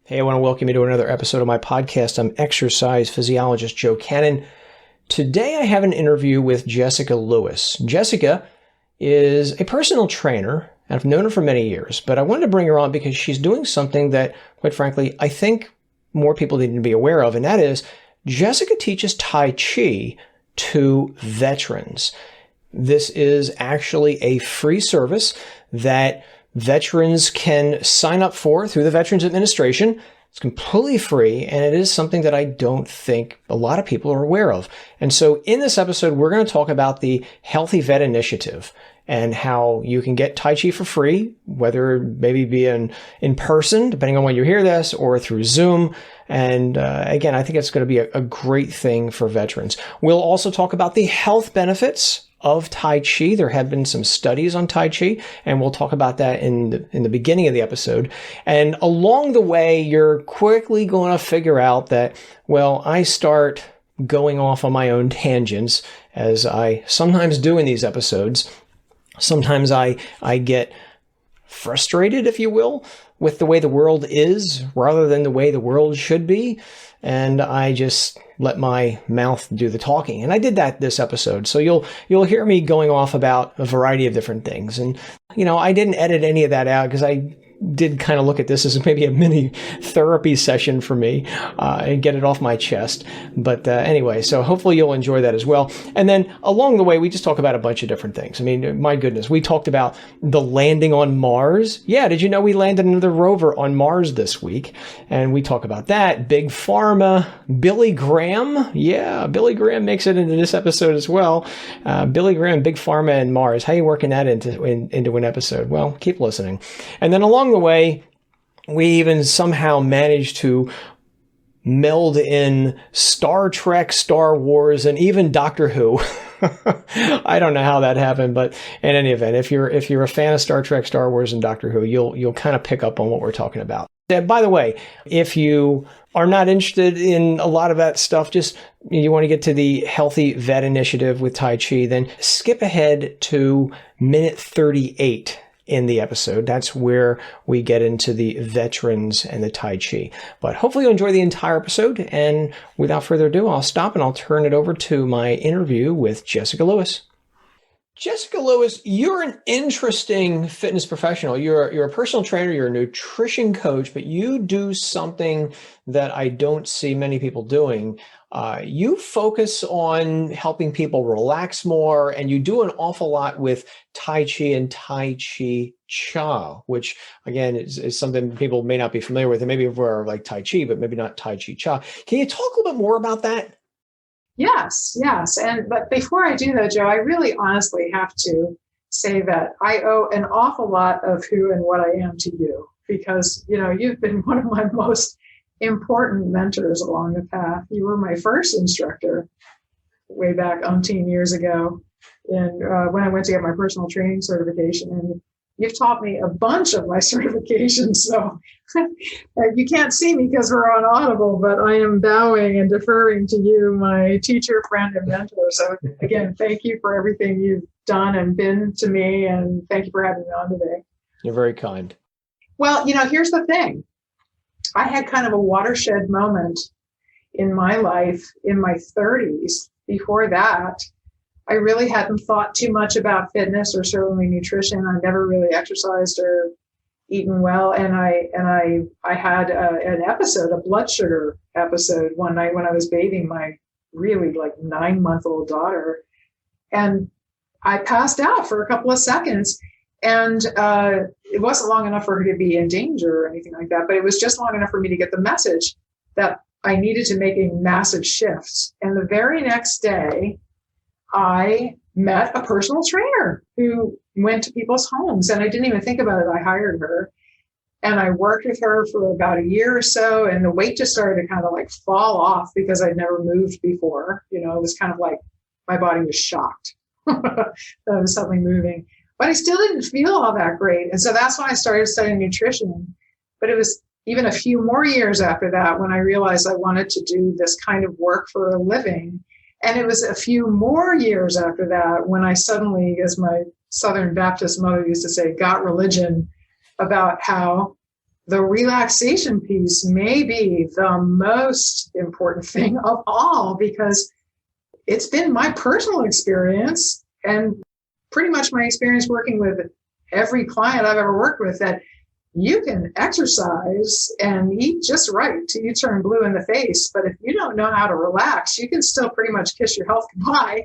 Hey, I want to welcome you to another episode of my podcast. I'm exercise physiologist Joe Cannon. Today I have an interview with Jessica Lewis. Jessica is a personal trainer, and I've known her for many years, but I wanted to bring her on because she's doing something that, quite frankly, I think more people need to be aware of, and that is Jessica teaches Tai Chi to veterans. This is actually a free service that veterans can sign up for through the Veterans Administration. It's completely free, and it is something that I don't think a lot of people are aware of. And so in this episode, we're going to talk about the Healthy Vet Initiative and how you can get Tai Chi for free, whether maybe be in person, depending on when you hear this, or through Zoom. And again, I think it's going to be a great thing for veterans. We'll also talk about the health benefits of Tai Chi. There have been some studies on Tai Chi, and we'll talk about that in the beginning of the episode. And along the way, you're quickly going to figure out that, well, I start going off on my own tangents, as I sometimes do in these episodes. Sometimes I get frustrated, if you will, with the way the world is rather than the way the world should be. And I just let my mouth do the talking. And I did that this episode. So you'll hear me going off about a variety of different things. And, I didn't edit any of that out because I did kind of look at this as maybe a mini therapy session for me and get it off my chest. But anyway, so hopefully you'll enjoy that as well. And then along the way, we just talk about a bunch of different things. I mean, my goodness, we talked about the landing on Mars. Yeah, did you know we landed another rover on Mars this week? And we talk about that. Big Pharma, Billy Graham. Yeah, Billy Graham makes it into this episode as well. Billy Graham, Big Pharma, and Mars. How are you working that into an episode? Well, keep listening. And then along the way, we even somehow managed to meld in Star Trek, Star Wars, and even Doctor Who. I don't know how that happened, but in any event, if you're a fan of Star Trek, Star Wars, and Doctor Who, you'll kind of pick up on what we're talking about. And by the way, if you are not interested in a lot of that stuff, just you want to get to the Healthy Vet Initiative with Tai Chi, then skip ahead to minute 38 in the episode. That's where we get into the veterans and the Tai Chi. But hopefully you'll enjoy the entire episode. And without further ado, I'll stop and I'll turn it over to my interview with Jessica Lewis. Jessica Lewis, you're an interesting fitness professional. You're a personal trainer, you're a nutrition coach, but you do something that I don't see many people doing. You focus on helping people relax more, and you do an awful lot with Tai Chi and Tai Chi Cha, which again is something people may not be familiar with. And maybe we're like Tai Chi, but maybe not Tai Chi Cha. Can you talk a little bit more about that? Yes. But before I do that, Joe, I really honestly have to say that I owe an awful lot of who and what I am to you, because, you've been one of my most important mentors along the path. You were my first instructor way back umpteen years ago when I went to get my personal training certification. And you've taught me a bunch of my certifications. So you can't see me because we're on Audible, but I am bowing and deferring to you, my teacher, friend, and mentor. So again, thank you for everything you've done and been to me. And thank you for having me on today. You're very kind. Well, here's the thing. I had kind of a watershed moment in my life in my 30s. Before that, I really hadn't thought too much about fitness or certainly nutrition. I never really exercised or eaten well. And I had an episode, a blood sugar episode one night when I was bathing my really 9-month-old daughter. And I passed out for a couple of seconds. And it wasn't long enough for her to be in danger or anything like that, but it was just long enough for me to get the message that I needed to make a massive shift. And the very next day, I met a personal trainer who went to people's homes, and I didn't even think about it. I hired her, and I worked with her for about a year or so, and the weight just started to kind of fall off because I'd never moved before. It was kind of like my body was shocked that I was suddenly moving. But I still didn't feel all that great. And so that's when I started studying nutrition. But it was even a few more years after that when I realized I wanted to do this kind of work for a living. And it was a few more years after that when I suddenly, as my Southern Baptist mother used to say, got religion about how the relaxation piece may be the most important thing of all, because it's been my personal experience and pretty much my experience working with every client I've ever worked with, that you can exercise and eat just right till you turn blue in the face. But if you don't know how to relax, you can still pretty much kiss your health goodbye.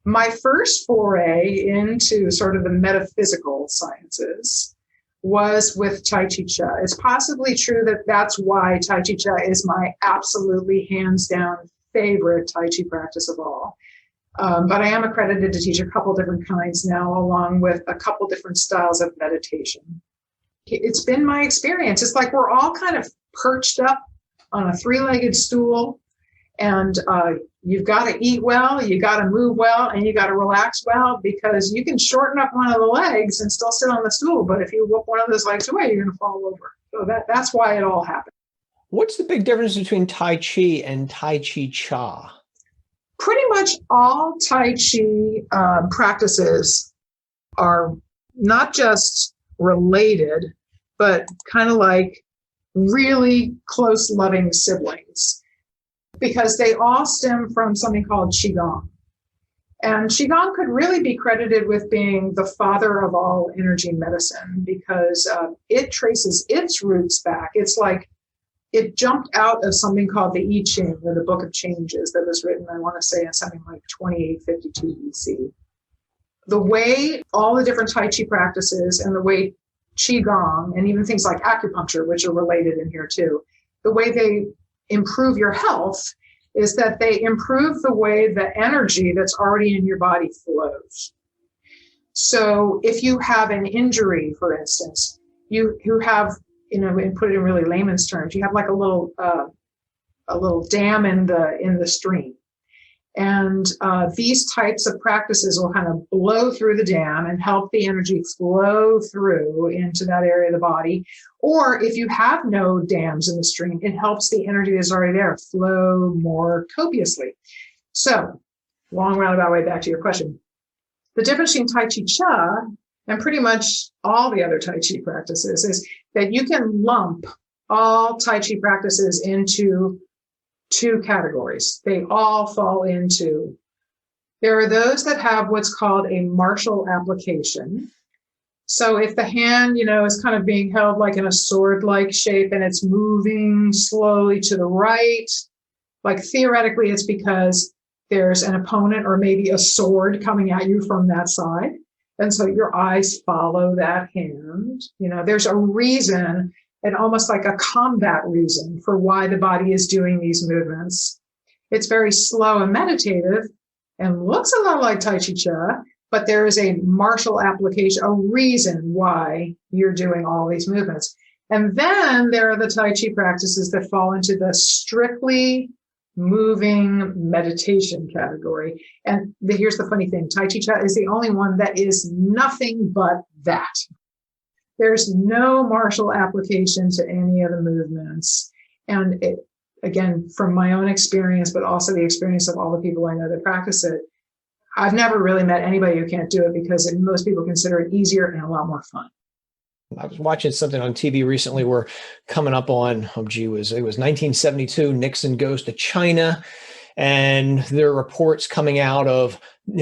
My first foray into sort of the metaphysical sciences was with Tai Chi Cha. It's possibly true that that's why Tai Chi Cha is my absolutely hands down favorite Tai Chi practice of all. But I am accredited to teach a couple different kinds now, along with a couple different styles of meditation. It's been my experience. It's like we're all kind of perched up on a three-legged stool, and you've got to eat well, you got to move well, and you got to relax well, because you can shorten up one of the legs and still sit on the stool. But if you whip one of those legs away, you're going to fall over. So that's why it all happened. What's the big difference between Tai Chi and Tai Chi Cha? Pretty much all Tai Chi practices are not just related, but kind of like really close, loving siblings, because they all stem from something called Qigong. And Qigong could really be credited with being the father of all energy medicine, because it traces its roots back. It's like it jumped out of something called the I Ching, or the Book of Changes, that was written, I want to say, in something like 2852 BC. The way all the different Tai Chi practices and the way Qigong, and even things like acupuncture, which are related in here too, the way they improve your health is that they improve the way the energy that's already in your body flows. So if you have an injury, for instance, you have, and put it in really layman's terms, you have like a little dam in the stream. And these types of practices will kind of blow through the dam and help the energy flow through into that area of the body. Or if you have no dams in the stream, it helps the energy that's already there flow more copiously. So, long roundabout way back to your question. The difference between Tai Chi Cha and pretty much all the other Tai Chi practices is that you can lump all Tai Chi practices into two categories. They all fall into, there are those that have what's called a martial application. So if the hand, is kind of being held like in a sword-like shape and it's moving slowly to the right, like theoretically it's because there's an opponent or maybe a sword coming at you from that side. And so your eyes follow that hand. There's a reason, and almost like a combat reason, for why the body is doing these movements. It's very slow and meditative and looks a lot like Tai Chi Cha, but there is a martial application, a reason why you're doing all these movements. And then there are the Tai Chi practices that fall into the strictly moving meditation category. And here's the funny thing, Tai Chi Cha is the only one that is nothing but that. There's no martial application to any of the movements. And it, again, from my own experience, but also the experience of all the people I know that practice it, I've never really met anybody who can't do it, because most people consider it easier and a lot more fun. I was watching something on TV recently where coming up on, it was 1972, Nixon goes to China, and there are reports coming out of,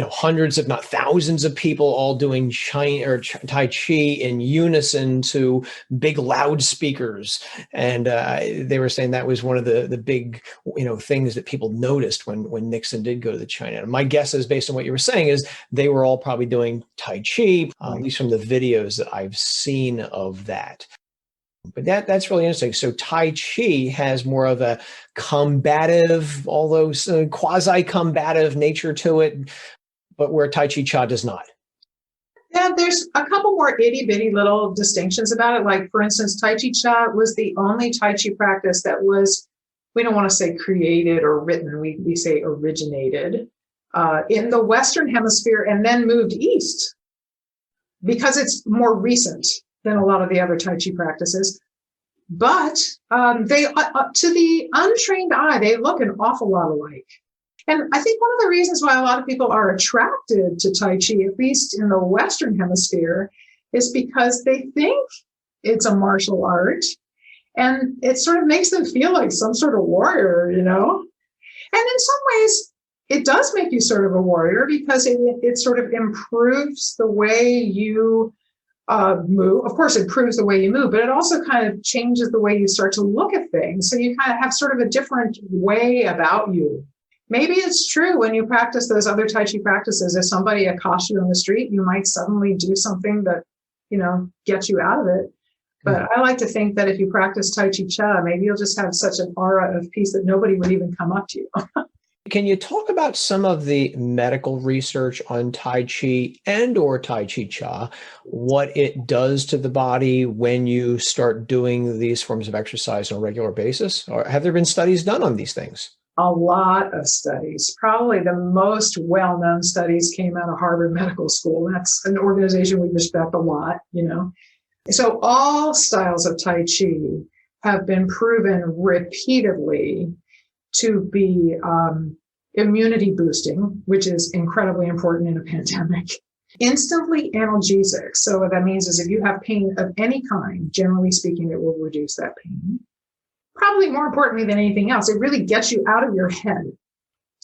hundreds, if not thousands of people all doing Tai Chi in unison to big loudspeakers. And they were saying that was one of the big, things that people noticed when Nixon did go to China. And my guess is, based on what you were saying, is they were all probably doing Tai Chi, at least from the videos that I've seen of that. But that's really interesting. So Tai Chi has more of a combative, although quasi-combative nature to it, but where Tai Chi Cha does not. Yeah, there's a couple more itty-bitty little distinctions about it. Like, for instance, Tai Chi Cha was the only Tai Chi practice that was, we don't want to say created or written, we say originated in the Western Hemisphere and then moved east, because it's more recent than a lot of the other Tai Chi practices. But they, to the untrained eye, they look an awful lot alike. And I think one of the reasons why a lot of people are attracted to Tai Chi, at least in the Western Hemisphere, is because they think it's a martial art. And it sort of makes them feel like some sort of warrior, And in some ways, it does make you sort of a warrior because it sort of improves the way you move. Of course, it improves the way you move, but it also kind of changes the way you start to look at things. So you kind of have sort of a different way about you. Maybe it's true when you practice those other Tai Chi practices, if somebody accosts you on the street, you might suddenly do something that, gets you out of it. But I like to think that if you practice Tai Chi Cha, maybe you'll just have such an aura of peace that nobody would even come up to you. Can you talk about some of the medical research on Tai Chi and or Tai Chi Cha, what it does to the body when you start doing these forms of exercise on a regular basis? Or have there been studies done on these things? A lot of studies. Probably the most well-known studies came out of Harvard Medical School. That's an organization we respect a lot, So all styles of Tai Chi have been proven repeatedly to be immunity boosting, which is incredibly important in a pandemic. Instantly analgesic. So what that means is if you have pain of any kind, generally speaking, it will reduce that pain. Probably more importantly than anything else, it really gets you out of your head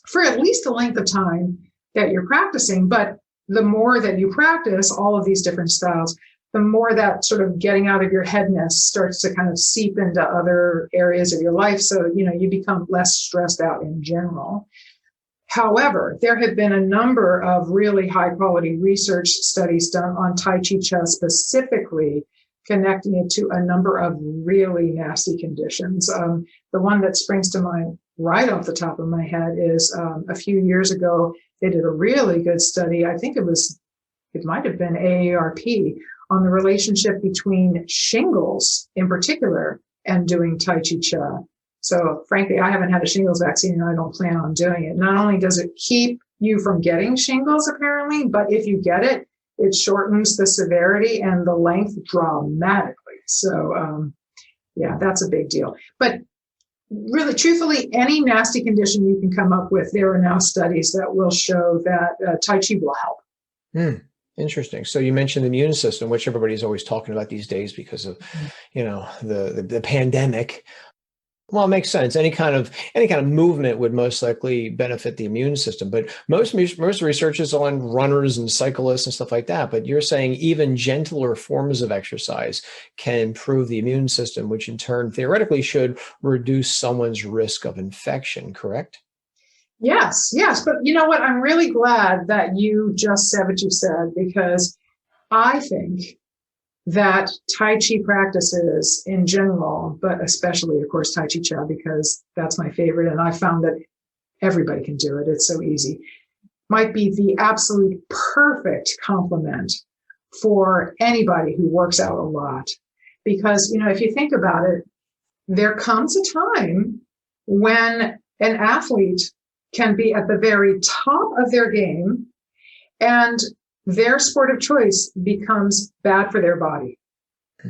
for at least the length of time that you're practicing. But the more that you practice all of these different styles, the more that sort of getting out of your headness starts to kind of seep into other areas of your life. So, you become less stressed out in general. However, there have been a number of really high quality research studies done on Tai Chi Cha specifically, connecting it to a number of really nasty conditions. The one that springs to mind right off the top of my head is a few years ago, they did a really good study. I think it might have been AARP on the relationship between shingles in particular and doing Tai Chi Cha. So frankly, I haven't had a shingles vaccine and I don't plan on doing it. Not only does it keep you from getting shingles apparently, but if you get it, it shortens the severity and the length dramatically. So that's a big deal. But really, truthfully, any nasty condition you can come up with, there are now studies that will show that Tai Chi will help. Interesting. So you mentioned the immune system, which everybody's always talking about these days because of, the pandemic. Well, it makes sense. Any kind of movement would most likely benefit the immune system. But most research is on runners and cyclists and stuff like that. But you're saying even gentler forms of exercise can improve the immune system, which in turn theoretically should reduce someone's risk of infection, correct? Yes. But you know what? I'm really glad that you just said what you said, because I think that Tai Chi practices in general, but especially, of course, Tai Chi Cha, because that's my favorite. And I found that everybody can do it. It's so easy. Might be the absolute perfect complement for anybody who works out a lot. Because, if you think about it, there comes a time when an athlete can be at the very top of their game and their sport of choice becomes bad for their body.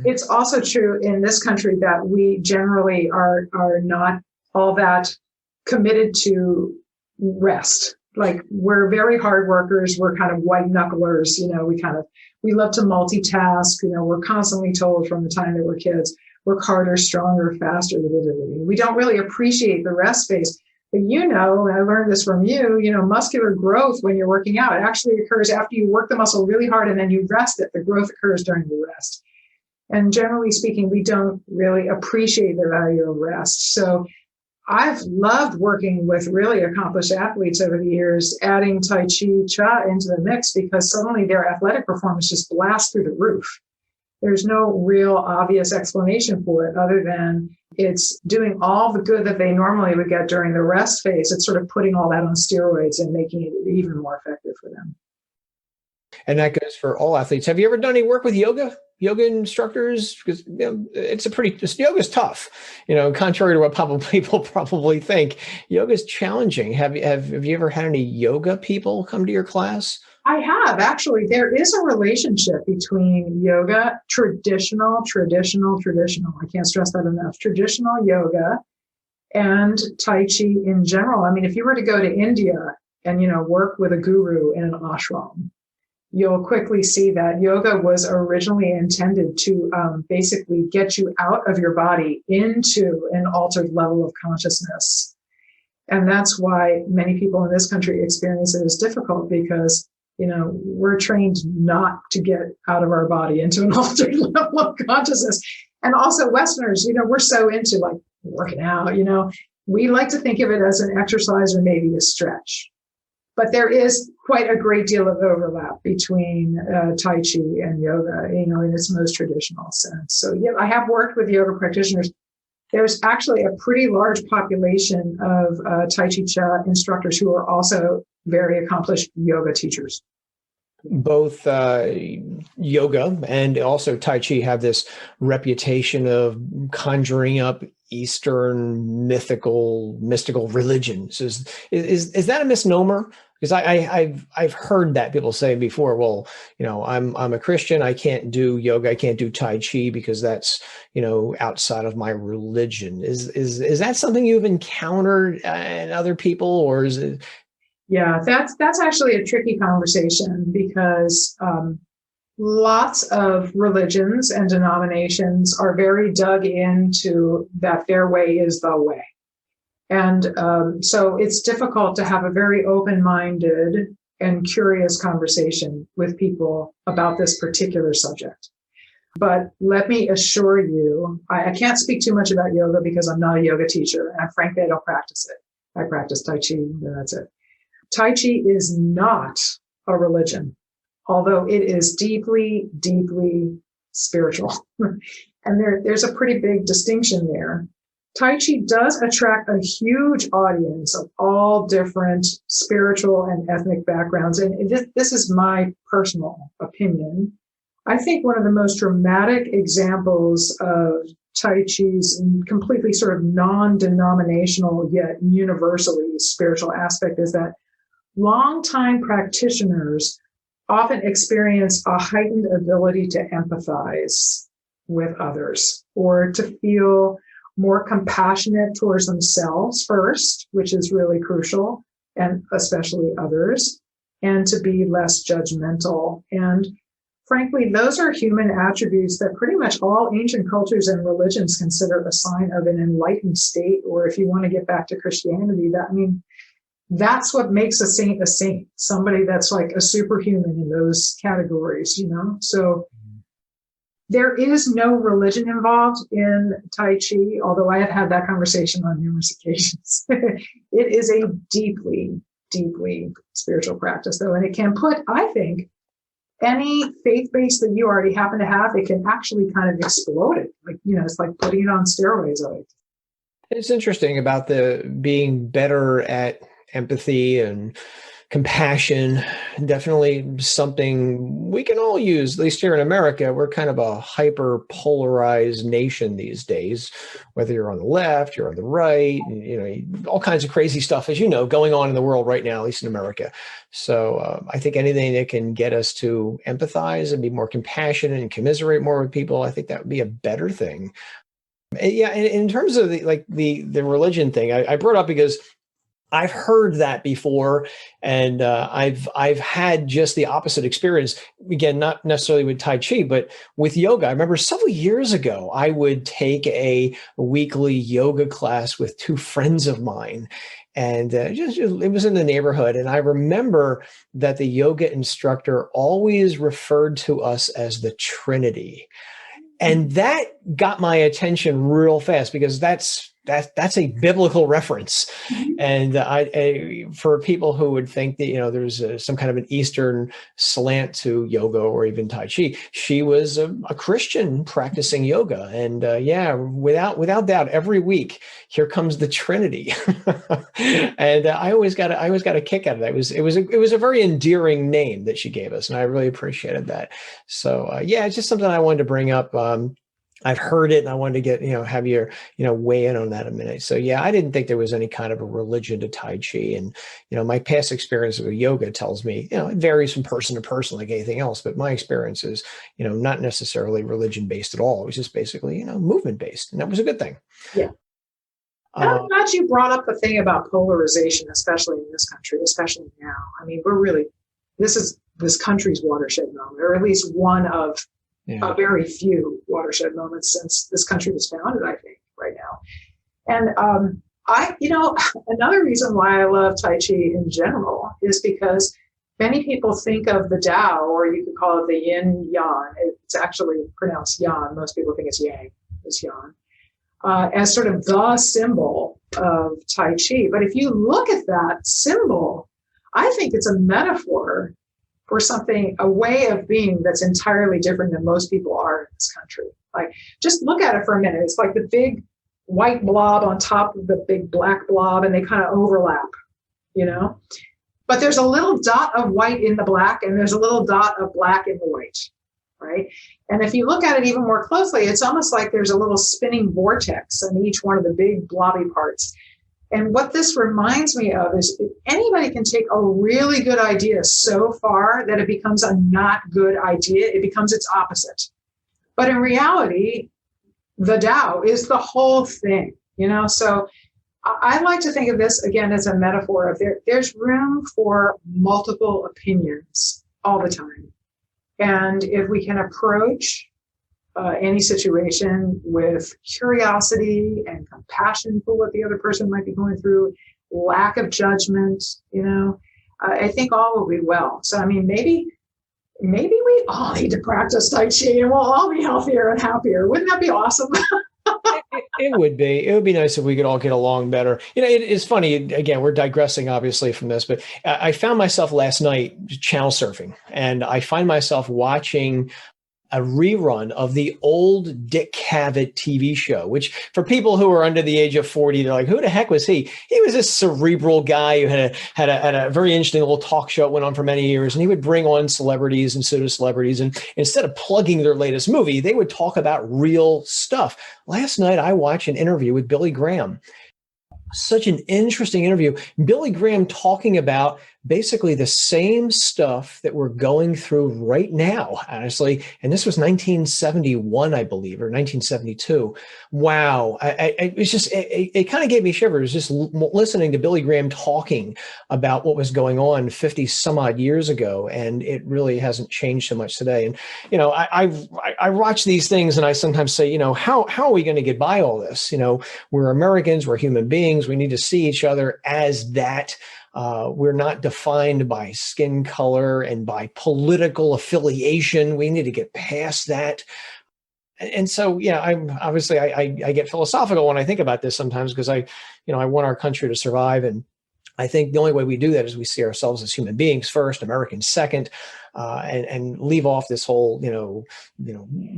It's also true in this country that we generally are not all that committed to rest. Like, we're very hard workers. We're kind of white knucklers. We love to multitask. We're constantly told from the time that we're kids, work harder, stronger, faster. We don't really appreciate the rest phase. But and I learned this from you, muscular growth when you're working out, it actually occurs after you work the muscle really hard and then you rest it. The growth occurs during the rest. And generally speaking, we don't really appreciate the value of rest. So I've loved working with really accomplished athletes over the years, adding Tai Chi Cha into the mix, because suddenly their athletic performance just blasts through the roof. There's no real obvious explanation for it other than it's doing all the good that they normally would get during the rest phase. It's sort of putting all that on steroids and making it even more effective for them. And that goes for all athletes. Have you ever done any work with yoga instructors? Because yoga is tough, contrary to what people probably think. Yoga is challenging. Have you ever had any yoga people come to your class? I have. Actually, there is a relationship between yoga, traditional. I can't stress that enough. Traditional yoga and Tai Chi in general. I mean, if you were to go to India and, work with a guru in an ashram, you'll quickly see that yoga was originally intended to basically get you out of your body into an altered level of consciousness. And that's why many people in this country experience it as difficult, because, we're trained not to get out of our body into an altered level of consciousness. And also Westerners, we're so into like working out, we like to think of it as an exercise or maybe a stretch. But there is quite a great deal of overlap between Tai Chi and yoga, in its most traditional sense. So, yeah, I have worked with yoga practitioners. There's actually a pretty large population of Tai Chi instructors who are also very accomplished yoga teachers. Both yoga and also Tai Chi have this reputation of conjuring up Eastern mystical religions. Is that a misnomer? Because I've heard that people say before, well, I'm a Christian, I can't do yoga, I can't do Tai Chi because that's, outside of my religion. Is that something you've encountered in other people, or is it? Yeah, that's actually a tricky conversation, because lots of religions and denominations are very dug into that their way is the way. And so it's difficult to have a very open-minded and curious conversation with people about this particular subject. But let me assure you, I can't speak too much about yoga because I'm not a yoga teacher, and frankly, I don't practice it. I practice Tai Chi, and that's it. Tai Chi is not a religion, although it is deeply, deeply spiritual. And there's a pretty big distinction there. Tai Chi does attract a huge audience of all different spiritual and ethnic backgrounds. And this is my personal opinion. I think one of the most dramatic examples of Tai Chi's completely sort of non-denominational yet universally spiritual aspect is that longtime practitioners often experience a heightened ability to empathize with others, or to feel more compassionate towards themselves first, which is really crucial, and especially others, and to be less judgmental. And frankly, those are human attributes that pretty much all ancient cultures and religions consider a sign of an enlightened state, or if you want to get back to Christianity, that's what makes a saint, somebody that's like a superhuman in those categories, So there is no religion involved in Tai Chi, although I have had that conversation on numerous occasions. It is a deeply, deeply spiritual practice, though, and it can put, I think, any faith base that you already happen to have, it can actually kind of explode it. Like, it's like putting it on steroids. It's interesting about the being better at empathy and compassion. Definitely something we can all use, at least here in America. We're kind of a hyper polarized nation these days, whether you're on the left, you're on the right, and, all kinds of crazy stuff, as going on in the world right now, at least in America. So I think anything that can get us to empathize and be more compassionate and commiserate more with people, I think that would be a better thing. Yeah. In terms of the religion thing, I brought up because I've heard that before, and I've had just the opposite experience. Again, not necessarily with Tai Chi, but with yoga. I remember several years ago, I would take a weekly yoga class with two friends of mine, and it was in the neighborhood. And I remember that the yoga instructor always referred to us as the Trinity. And that got my attention real fast, because that's a biblical reference. And for people who would think that, there's some kind of an Eastern slant to yoga or even Tai Chi, she was a Christian practicing yoga. And without doubt, every week, here comes the Trinity. And I always got a kick out of that. It was a very endearing name that she gave us, and I really appreciated that. So it's just something I wanted to bring up. I've heard it, and I wanted to get, have your, weigh in on that a minute. So yeah, I didn't think there was any kind of a religion to Tai Chi. And, my past experience with yoga tells me, it varies from person to person like anything else. But my experience is, not necessarily religion based at all. It was just basically, movement based. And that was a good thing. Yeah. I'm glad you brought up the thing about polarization, especially in this country, especially now. I mean, this is this country's watershed moment, or at least one of a very few watershed moments since this country was founded, I think, right now. And another reason why I love Tai Chi in general is because many people think of the Tao, or you could call it the yin yang. It's actually pronounced yan. Most people think it's yang. It's yan. As sort of the symbol of Tai Chi. But if you look at that symbol, I think it's a metaphor for something, a way of being that's entirely different than most people are in this country. Like, just look at it for a minute. It's like the big white blob on top of the big black blob, and they kind of overlap, But there's a little dot of white in the black, and there's a little dot of black in the white, right? And if you look at it even more closely, it's almost like there's a little spinning vortex in each one of the big blobby parts. And what this reminds me of is anybody can take a really good idea so far that it becomes a not good idea. It becomes its opposite. But in reality, the Tao is the whole thing, So I like to think of this, again, as a metaphor of there's room for multiple opinions all the time. And if we can approach any situation with curiosity and compassion for what the other person might be going through, lack of judgment, I think all will be well. So, I mean, maybe we all need to practice Tai Chi and we'll all be healthier and happier. Wouldn't that be awesome? It would be. It would be nice if we could all get along better. It's funny. Again, we're digressing obviously from this, but I found myself last night channel surfing, and I find myself watching a rerun of the old Dick Cavett TV show, which for people who are under the age of 40, they're like, who the heck was he? He was this cerebral guy who had a very interesting little talk show that went on for many years. And he would bring on celebrities and pseudo celebrities. And instead of plugging their latest movie, they would talk about real stuff. Last night, I watched an interview with Billy Graham. Such an interesting interview. Billy Graham talking about basically the same stuff that we're going through right now, honestly. And this was 1971, I believe, or 1972. Wow. It was just, it kind of gave me shivers just listening to Billy Graham talking about what was going on 50 some odd years ago. And it really hasn't changed so much today. And, I watch these things and I sometimes say, how are we going to get by all this? We're Americans, we're human beings. We need to see each other as that. We're not defined by skin color and by political affiliation. We need to get past that. And so, I get philosophical when I think about this sometimes because I want our country to survive. And I think the only way we do that is we see ourselves as human beings first, Americans second, and leave off this whole,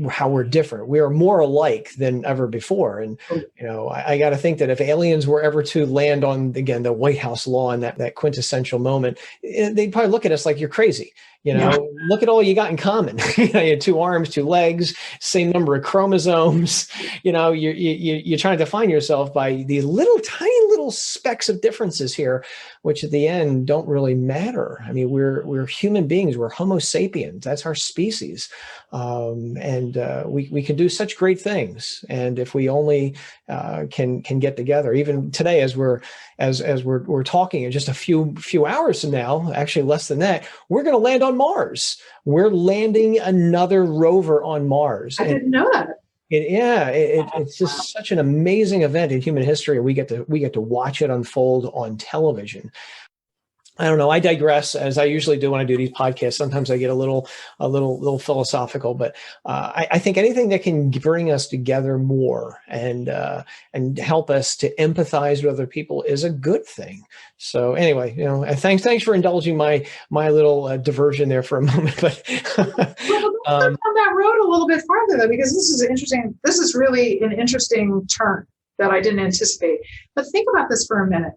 how we're different. We are more alike than ever before. And, I got to think that if aliens were ever to land on, again, the White House lawn, that quintessential moment, they'd probably look at us like you're crazy. Look at all you got in common. You had 2 arms, 2 legs, same number of chromosomes. You're trying to define yourself by these tiny little specks of differences here, which at the end don't really matter. I mean, we're human beings. We're Homo sapiens. That's our species, and we can do such great things. And if we only can get together, even today, as we're talking, in just a few hours from now, actually less than that, we're going to land on Mars. We're landing another rover on Mars. I didn't know that. It's just such an amazing event in human history. We get to watch it unfold on television. I don't know. I digress, as I usually do when I do these podcasts. Sometimes I get a little philosophical, but I think anything that can bring us together more and help us to empathize with other people is a good thing. So anyway, thanks for indulging my little diversion there for a moment. But on that road a little bit farther though, because this is interesting. This is really an interesting turn that I didn't anticipate. But think about this for a minute.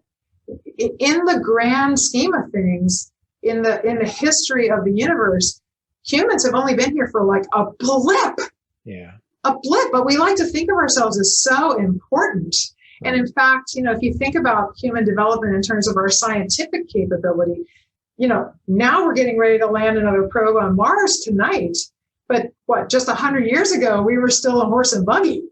In the grand scheme of things, in the history of the universe, humans have only been here for like a blip. Yeah. A blip, but we like to think of ourselves as so important. And in fact, if you think about human development in terms of our scientific capability, now we're getting ready to land another probe on Mars tonight. But just 100 years ago, we were still a horse and buggy.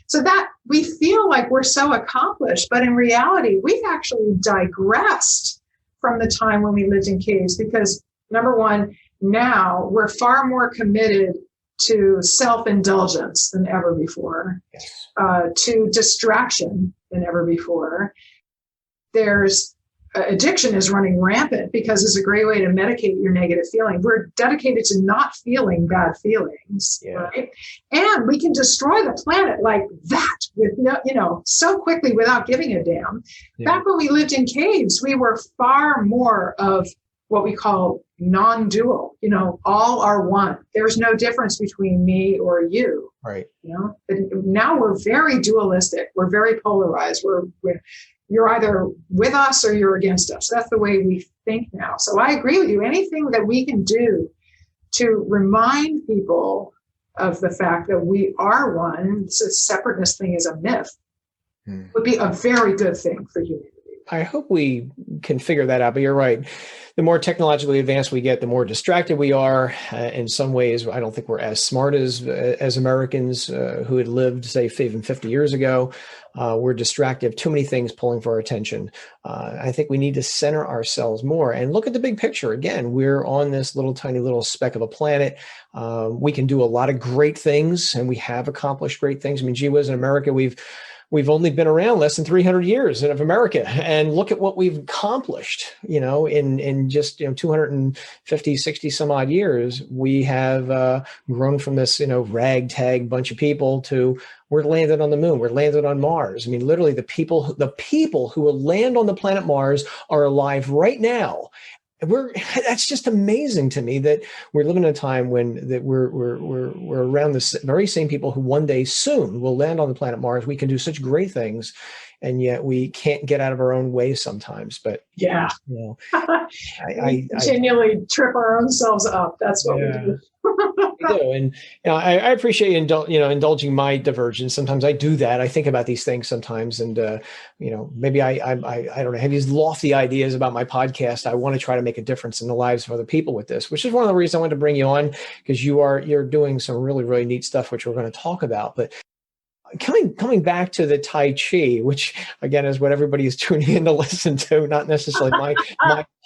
So that we feel like we're so accomplished, but in reality, we've actually digressed from the time when we lived in caves, because Number one, now we're far more committed to self-indulgence than ever before, Yes. to distraction than ever before. There's addiction is running rampant because it's a great way to medicate your negative feeling. We're dedicated to not feeling bad feelings, right? And we can destroy the planet like that with so quickly without giving a damn. Yeah. Back when we lived in caves, we were far more of what we call non-dual. All are one. There's no difference between me or you. Right. But now we're very dualistic. We're very polarized. You're either with us or you're against us. That's the way we think now. So I agree with you. Anything that we can do to remind people of the fact that we are one, this separateness thing is a myth, would be a very good thing for humanity. I hope we can figure that out, but you're right. The more technologically advanced we get, the more distracted we are. In some ways, I don't think we're as smart as Americans who had lived, say, even 50 years ago. We're distracted, too many things pulling for our attention. I think we need to center ourselves more and look at the big picture. Again, we're on this tiny little speck of a planet. We can do a lot of great things, and we have accomplished great things. I mean, gee whiz, in America, we've only been around less than 300 years of America, and look at what we've accomplished, in just, 250, 60 some odd years. We have grown from this, ragtag bunch of people to we're landed on the moon. We're landed on Mars. I mean, literally the people who will land on the planet Mars are alive right now. That's just amazing to me that we're living in a time when that we're around the very same people who one day soon will land on the planet Mars. We can do such great things, and yet we can't get out of our own way sometimes. But yeah, I continually trip our own selves up. That's what we do. I do, and I appreciate indulging my divergence. Sometimes I do that. I think about these things sometimes, and maybe I don't know, have these lofty ideas about my podcast. I want to try to make a difference in the lives of other people with this, which is one of the reasons I wanted to bring you on, because you're doing some really, really neat stuff, which we're going to talk about. But coming back to the Tai Chi, which again is what everybody is tuning in to listen to, not necessarily my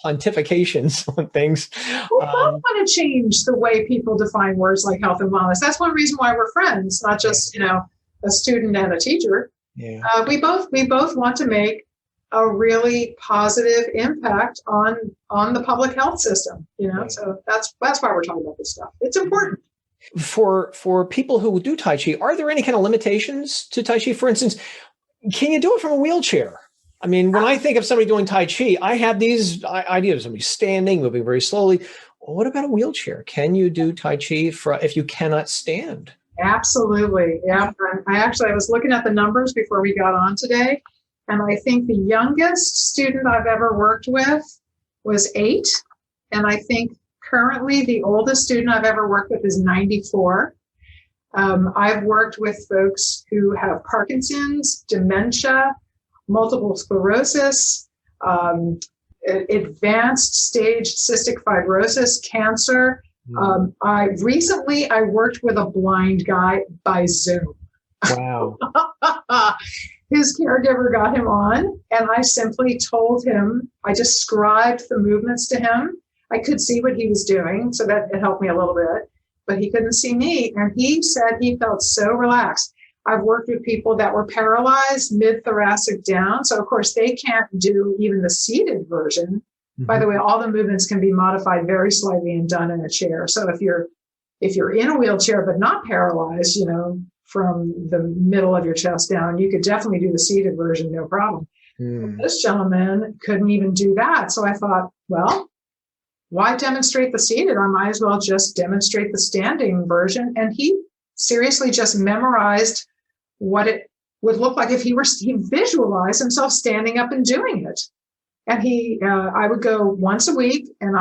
pontifications on things. We both want to change the way people define words like health and wellness. That's one reason why we're friends, not just a student and a teacher. Yeah. We both want to make a really positive impact on the public health system. Right. So that's why we're talking about this stuff. It's important. For people who do Tai Chi, are there any kind of limitations to Tai Chi? For instance, can you do it from a wheelchair? I mean, when I think of somebody doing Tai Chi, I have these ideas of somebody standing, moving very slowly. Well, what about a wheelchair? Can you do Tai Chi if you cannot stand? Absolutely. Yeah. I was looking at the numbers before we got on today, and I think the youngest student I've ever worked with was 8. And I think currently the oldest student I've ever worked with is 94. I've worked with folks who have Parkinson's, dementia, multiple sclerosis, advanced stage cystic fibrosis, cancer. I worked with a blind guy by Zoom. Wow. His caregiver got him on, and I simply told him, I described the movements to him. I could see what he was doing, so that it helped me a little bit, but he couldn't see me. And he said he felt so relaxed. I've worked with people that were paralyzed mid-thoracic down. So of course they can't do even the seated version. Mm-hmm. By the way, all the movements can be modified very slightly and done in a chair. So if you're in a wheelchair, but not paralyzed, from the middle of your chest down, you could definitely do the seated version, no problem. This gentleman couldn't even do that. So I thought, well, why demonstrate the seated? I might as well just demonstrate the standing version. And he seriously just memorized what it would look like if he visualized himself standing up and doing it. And I would go once a week, and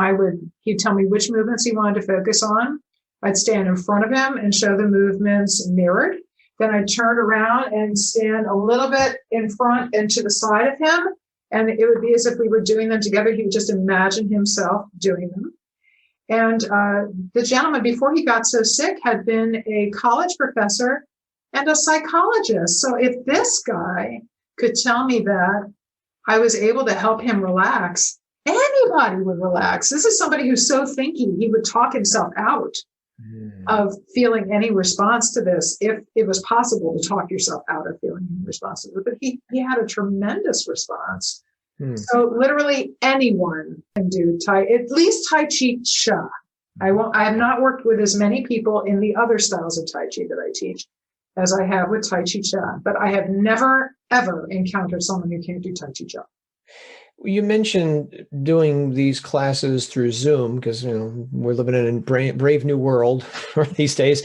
he'd tell me which movements he wanted to focus on. I'd stand in front of him and show the movements mirrored. Then I'd turn around and stand a little bit in front and to the side of him. And it would be as if we were doing them together. He would just imagine himself doing them. And the gentleman, before he got so sick, had been a college professor and a psychologist. So if this guy could tell me that I was able to help him relax, Anybody would relax. This is somebody who's so thinky, he would talk himself out of feeling any response to this, if it was possible to talk yourself out of feeling any response to it. But he had a tremendous response. So literally anyone can do at least Tai Chi. I have not worked with as many people in the other styles of Tai Chi that I teach as I have with Tai Chi, but I have never, ever encountered someone who can't do Tai Chi. You mentioned doing these classes through Zoom because, we're living in a brave new world these days.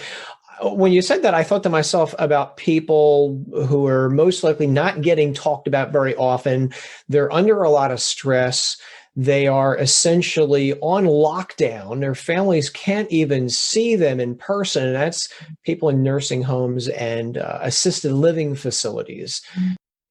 When you said that, I thought to myself about people who are most likely not getting talked about very often. They're under a lot of stress. They are essentially on lockdown. Their families can't even see them in person. And that's people in nursing homes and assisted living facilities.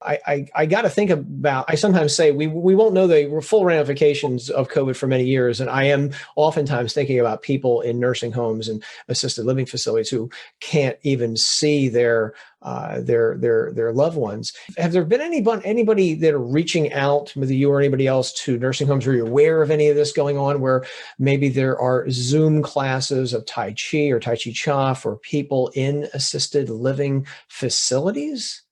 I got to think about, I sometimes say we won't know the full ramifications of COVID for many years. And I am oftentimes thinking about people in nursing homes and assisted living facilities who can't even see their loved ones. Have there been anybody that are reaching out, whether you or anybody else, to nursing homes? Are you aware of any of this going on where maybe there are Zoom classes of Tai Chi or Tai Chi Cha for people in assisted living facilities?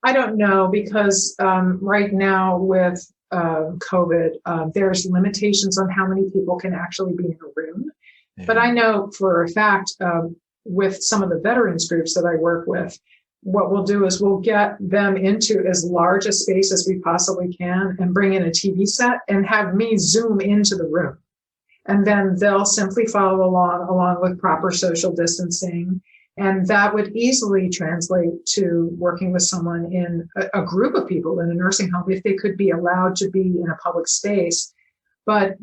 I don't know, because right now with COVID, there's limitations on how many people can actually be in a room. Yeah. But I know for a fact, with some of the veterans groups that I work with, what we'll do is we'll get them into as large a space as we possibly can and bring in a TV set and have me zoom into the room. And then they'll simply follow along with proper social distancing. And that would easily translate to working with someone in a group of people in a nursing home if they could be allowed to be in a public space. But,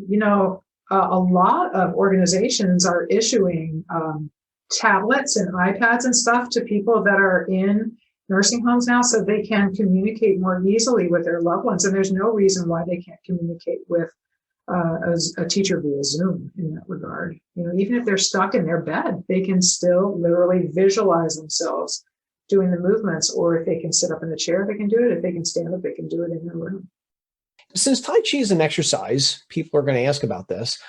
a lot of organizations are issuing tablets and iPads and stuff to people that are in nursing homes now so they can communicate more easily with their loved ones. And there's no reason why they can't communicate with as a teacher via Zoom in that regard. Even if they're stuck in their bed, they can still literally visualize themselves doing the movements, or if they can sit up in the chair, they can do it. If they can stand up, they can do it in their room. Since Tai Chi is an exercise, people are going to ask about this.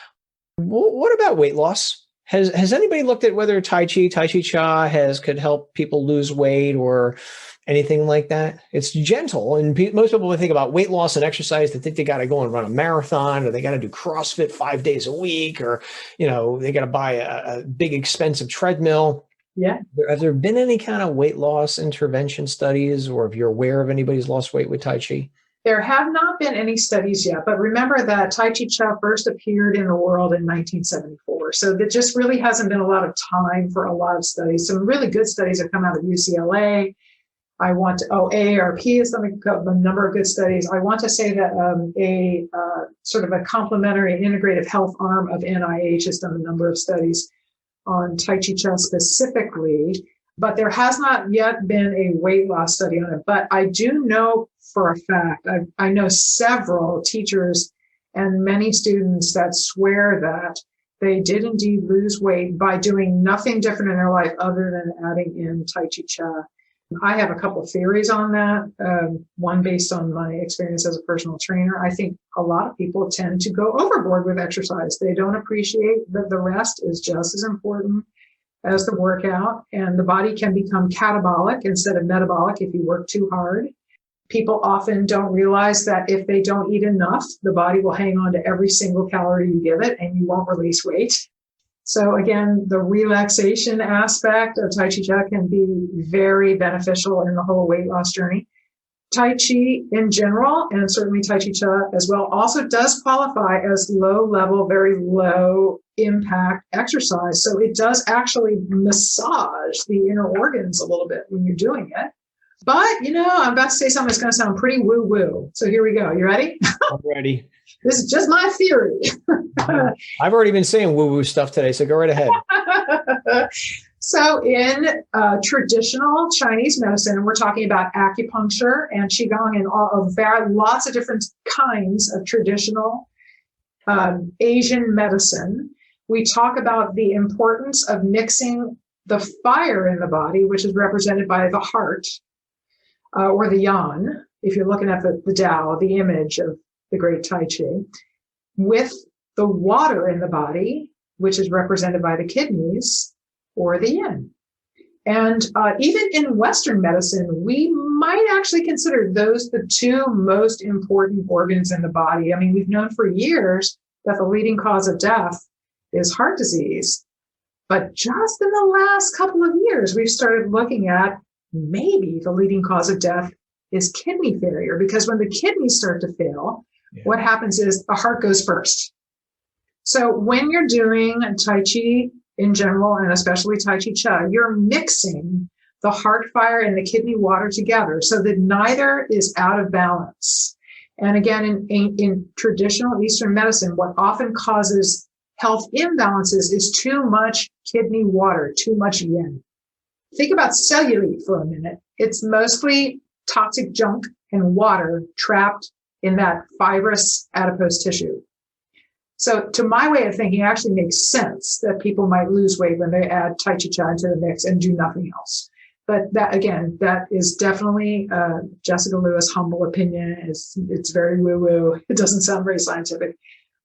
What about weight loss? Has anybody looked at whether Tai Chi Cha could help people lose weight or anything like that? It's gentle, and most people, when they think about weight loss and exercise, they think they got to go and run a marathon, or they got to do CrossFit 5 days a week, or they got to buy a big expensive treadmill. Yeah. Have there been any kind of weight loss intervention studies, or if you're aware of anybody who's lost weight with Tai Chi? There have not been any studies yet, but remember that Tai Chi Cha first appeared in the world in 1974. So there just really hasn't been a lot of time for a lot of studies. Some really good studies have come out of UCLA. AARP is a number of good studies. I want to say that a sort of a complementary integrative health arm of NIH has done a number of studies on Tai Chi Cha specifically, but there has not yet been a weight loss study on it. But I do know for a fact, I know several teachers and many students that swear that they did indeed lose weight by doing nothing different in their life other than adding in Tai Chi Cha. I have a couple of theories on that. One based on my experience as a personal trainer. I think a lot of people tend to go overboard with exercise. They don't appreciate that the rest is just as important as the workout, and the body can become catabolic instead of metabolic if you work too hard. People often don't realize that if they don't eat enough, the body will hang on to every single calorie you give it and you won't release weight. So again, the relaxation aspect of Tai Chi Cha can be very beneficial in the whole weight loss journey. Tai Chi in general, and certainly Tai Chi Cha as well, also does qualify as low level, very low impact exercise. So it does actually massage the inner organs a little bit when you're doing it. But, I'm about to say something that's going to sound pretty woo-woo. So here we go. You ready? I'm ready. This is just my theory. I've already been saying woo-woo stuff today, so go right ahead. So in traditional Chinese medicine, we're talking about acupuncture and Qigong and lots of different kinds of traditional Asian medicine. We talk about the importance of mixing the fire in the body, which is represented by the heart, or the yan, if you're looking at the Tao, the image of the great Tai Chi. with the water in the body, which is represented by the kidneys, or the yin. And even in Western medicine, we might actually consider those the two most important organs in the body. I mean, we've known for years that the leading cause of death is heart disease. But just in the last couple of years, we've started looking at maybe the leading cause of death is kidney failure, because when the kidneys start to fail, what happens is the heart goes first. So when you're doing Tai Chi in general, and especially Tai Chi Cha, you're mixing the heart fire and the kidney water together so that neither is out of balance. And again, in traditional Eastern medicine, what often causes health imbalances is too much kidney water, too much yin. Think about cellulite for a minute. It's mostly toxic junk and water trapped in that fibrous adipose tissue. So to my way of thinking, it actually makes sense that people might lose weight when they add Tai Chi Cha into the mix and do nothing else. But that, again, that is definitely Jessica Lewis' humble opinion. It's very woo-woo. It doesn't sound very scientific,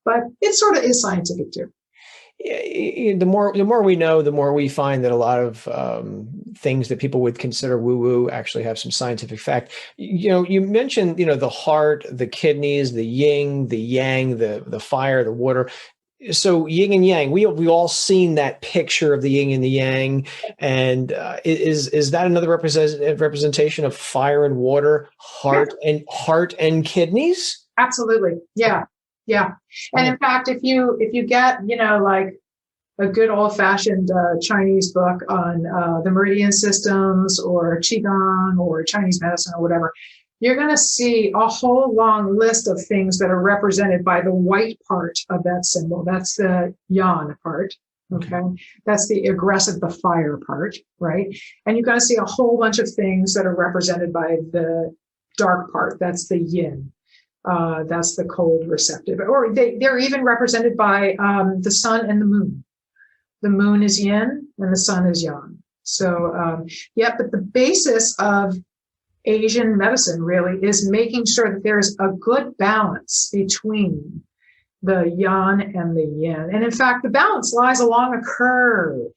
but it sort of is scientific too. Yeah, the more we know, the more we find that a lot of things that people would consider woo-woo actually have some scientific fact. You mentioned, the heart, the kidneys, the yin, the yang, the fire, the water. So yin and yang, we all seen that picture of the yin and the yang, and is that another representation of fire and water, heart and kidneys? Absolutely, yeah. And in fact, if you get like a good old fashioned Chinese book on the meridian systems or Qigong or Chinese medicine or whatever, you're going to see a whole long list of things that are represented by the white part of that symbol. That's the yan part. Okay. That's the aggressive, the fire part, right? And you're going to see a whole bunch of things that are represented by the dark part. That's the yin. That's the cold receptive. Or they're even represented by the sun and the moon. The moon is yin and the sun is yang. So, but the basis of Asian medicine really is making sure that there's a good balance between the yang and the yin. And in fact, the balance lies along a curve,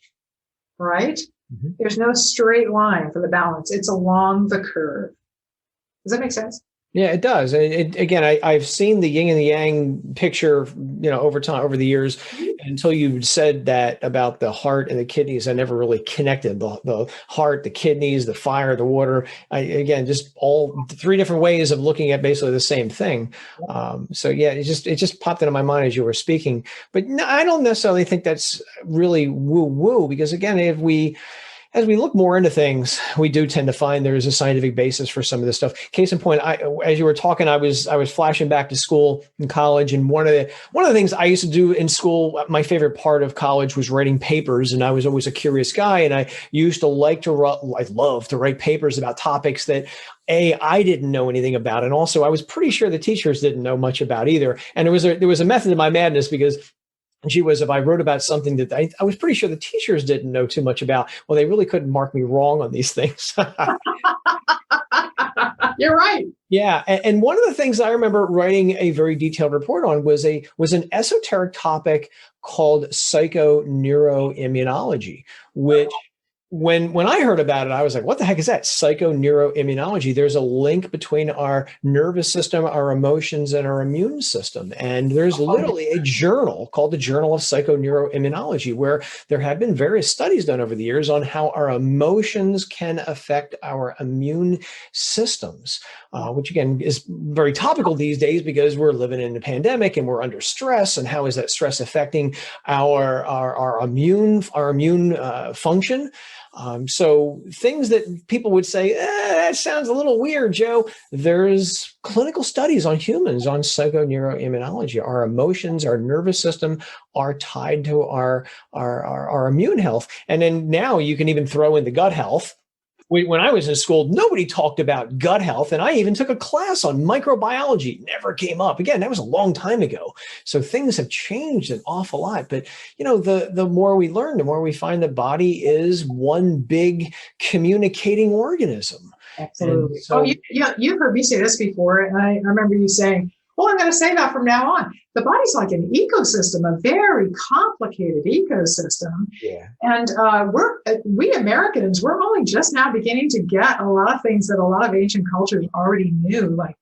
right? Mm-hmm. There's no straight line for the balance. It's along the curve. Does that make sense? Yeah, it does. Again, I've seen the yin and the yang picture, over time, over the years, until you said that about the heart and the kidneys. I never really connected the heart, the kidneys, the fire, the water. Again, just all three different ways of looking at basically the same thing. So yeah, it just popped into my mind as you were speaking. But no, I don't necessarily think that's really woo-woo, because again, as we look more into things, we do tend to find there is a scientific basis for some of this stuff. Case in point, as you were talking, I was flashing back to school in college, and one of the things I used to do in school, my favorite part of college was writing papers, and I was always a curious guy, and I used to love to write papers about topics that I didn't know anything about, and also I was pretty sure the teachers didn't know much about either. And there was a method to my madness, because if I wrote about something that I was pretty sure the teachers didn't know too much about, well, they really couldn't mark me wrong on these things. You're right. Yeah. And one of the things I remember writing a very detailed report on was an esoteric topic called psychoneuroimmunology, which when I heard about it, I was like, what the heck is that? Psychoneuroimmunology. There's a link between our nervous system, our emotions, and our immune system. And there's literally a journal called the Journal of Psychoneuroimmunology, where there have been various studies done over the years on how our emotions can affect our immune systems, which again is very topical these days because we're living in a pandemic and we're under stress. And how is that stress affecting our immune function? So things that people would say, that sounds a little weird, Joe. There's clinical studies on humans on psychoneuroimmunology. Our emotions, our nervous system are tied to our immune health. And then now you can even throw in the gut health. When I was in school, nobody talked about gut health. And I even took a class on microbiology. Never came up. Again, that was a long time ago. So things have changed an awful lot. But, the more we learn, the more we find the body is one big communicating organism. Absolutely. So, you heard me say this before. And I remember you saying, Well, I'm going to say that from now on. The body's like an ecosystem, a very complicated ecosystem. Yeah. And we Americans, we're only just now beginning to get a lot of things that a lot of ancient cultures already knew. Like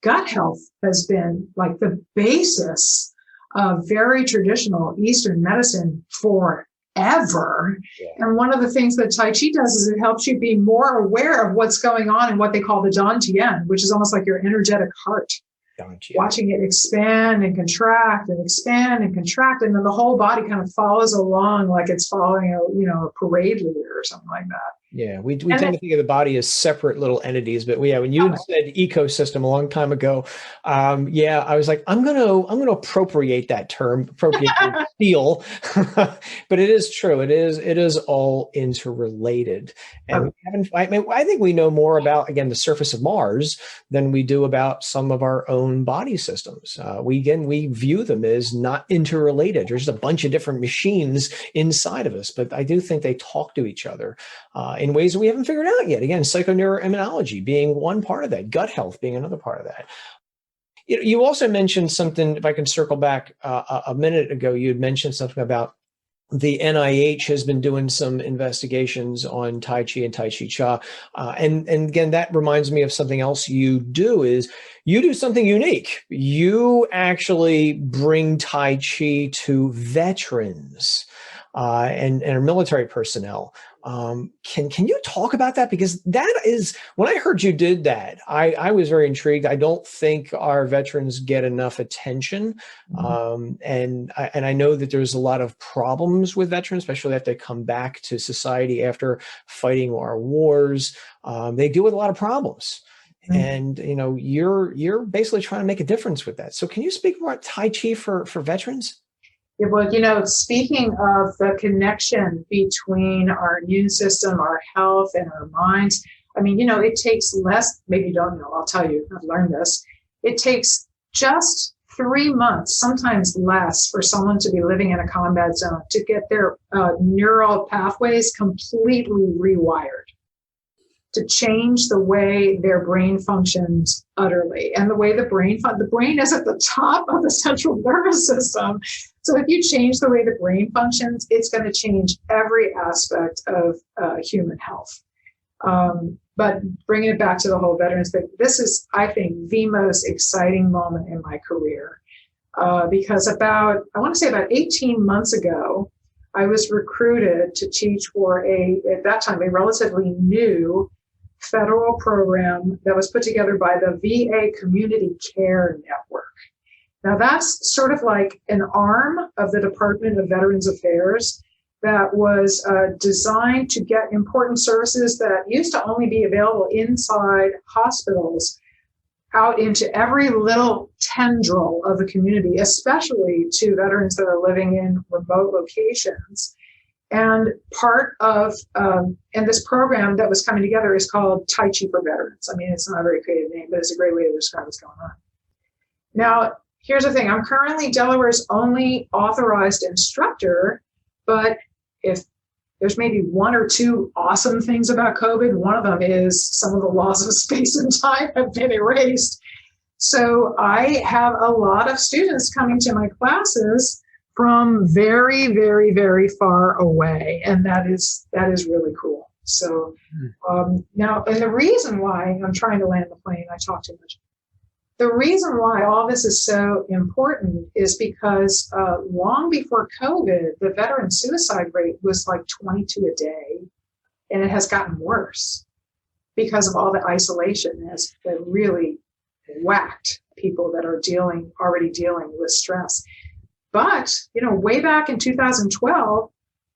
gut health has been like the basis of very traditional Eastern medicine forever. Yeah. And one of the things that Tai Chi does is it helps you be more aware of what's going on in what they call the Dantian, which is almost like your energetic heart. Watching it expand and contract and expand and contract, and then the whole body kind of follows along like it's following a parade leader or something like that. Yeah, we tend to think of the body as separate little entities, but when you said ecosystem a long time ago, I was like, I'm gonna appropriate that term, appropriate the feel, but it is true. It is all interrelated, and I think we know more about, again, the surface of Mars than we do about some of our own body systems. We view them as not interrelated. There's just a bunch of different machines inside of us, but I do think they talk to each other in ways that we haven't figured out yet. Again, psychoneuroimmunology being one part of that, gut health being another part of that. You also mentioned something, if I can circle back a minute ago, you had mentioned something about the NIH has been doing some investigations on Tai Chi and Tai Chi Cha. And again, that reminds me of something else you do something unique. You actually bring Tai Chi to veterans and our military personnel. Can you talk about that? Because that is, when I heard you did that, I was very intrigued. I don't think our veterans get enough attention. And I know that there's a lot of problems with veterans, especially after they come back to society after fighting our wars. They deal with a lot of problems. And, you're basically trying to make a difference with that. So can you speak more about Tai Chi for veterans? Yeah, well, speaking of the connection between our immune system, our health, and our minds, it takes less, maybe you don't know, I'll tell you, I've learned this. It takes just 3 months, sometimes less, for someone to be living in a combat zone to get their neural pathways completely rewired, to change the way their brain functions utterly. And the way the brain is at the top of the central nervous system. So if you change the way the brain functions, it's going to change every aspect of human health. But bringing it back to the whole veterans thing, this is, I think, the most exciting moment in my career. Because I want to say about 18 months ago, I was recruited to teach for at that time, a relatively new federal program that was put together by the VA Community Care Network. Now, that's sort of like an arm of the Department of Veterans Affairs that was designed to get important services that used to only be available inside hospitals out into every little tendril of the community, especially to veterans that are living in remote locations. And part of, and this program that was coming together is called Tai Chi for Veterans. It's not a very creative name, but it's a great way to describe what's going on. Now, here's the thing. I'm currently Delaware's only authorized instructor, but if there's maybe one or two awesome things about COVID, one of them is some of the laws of space and time have been erased. So I have a lot of students coming to my classes from very, very, very far away. And that is really cool. So now, and the reason why I'm trying to land the plane, I talk too much. The reason why all this is so important is because long before COVID, the veteran suicide rate was like 22 a day, and it has gotten worse because of all the isolation that really whacked people that are already dealing with stress. But, way back in 2012,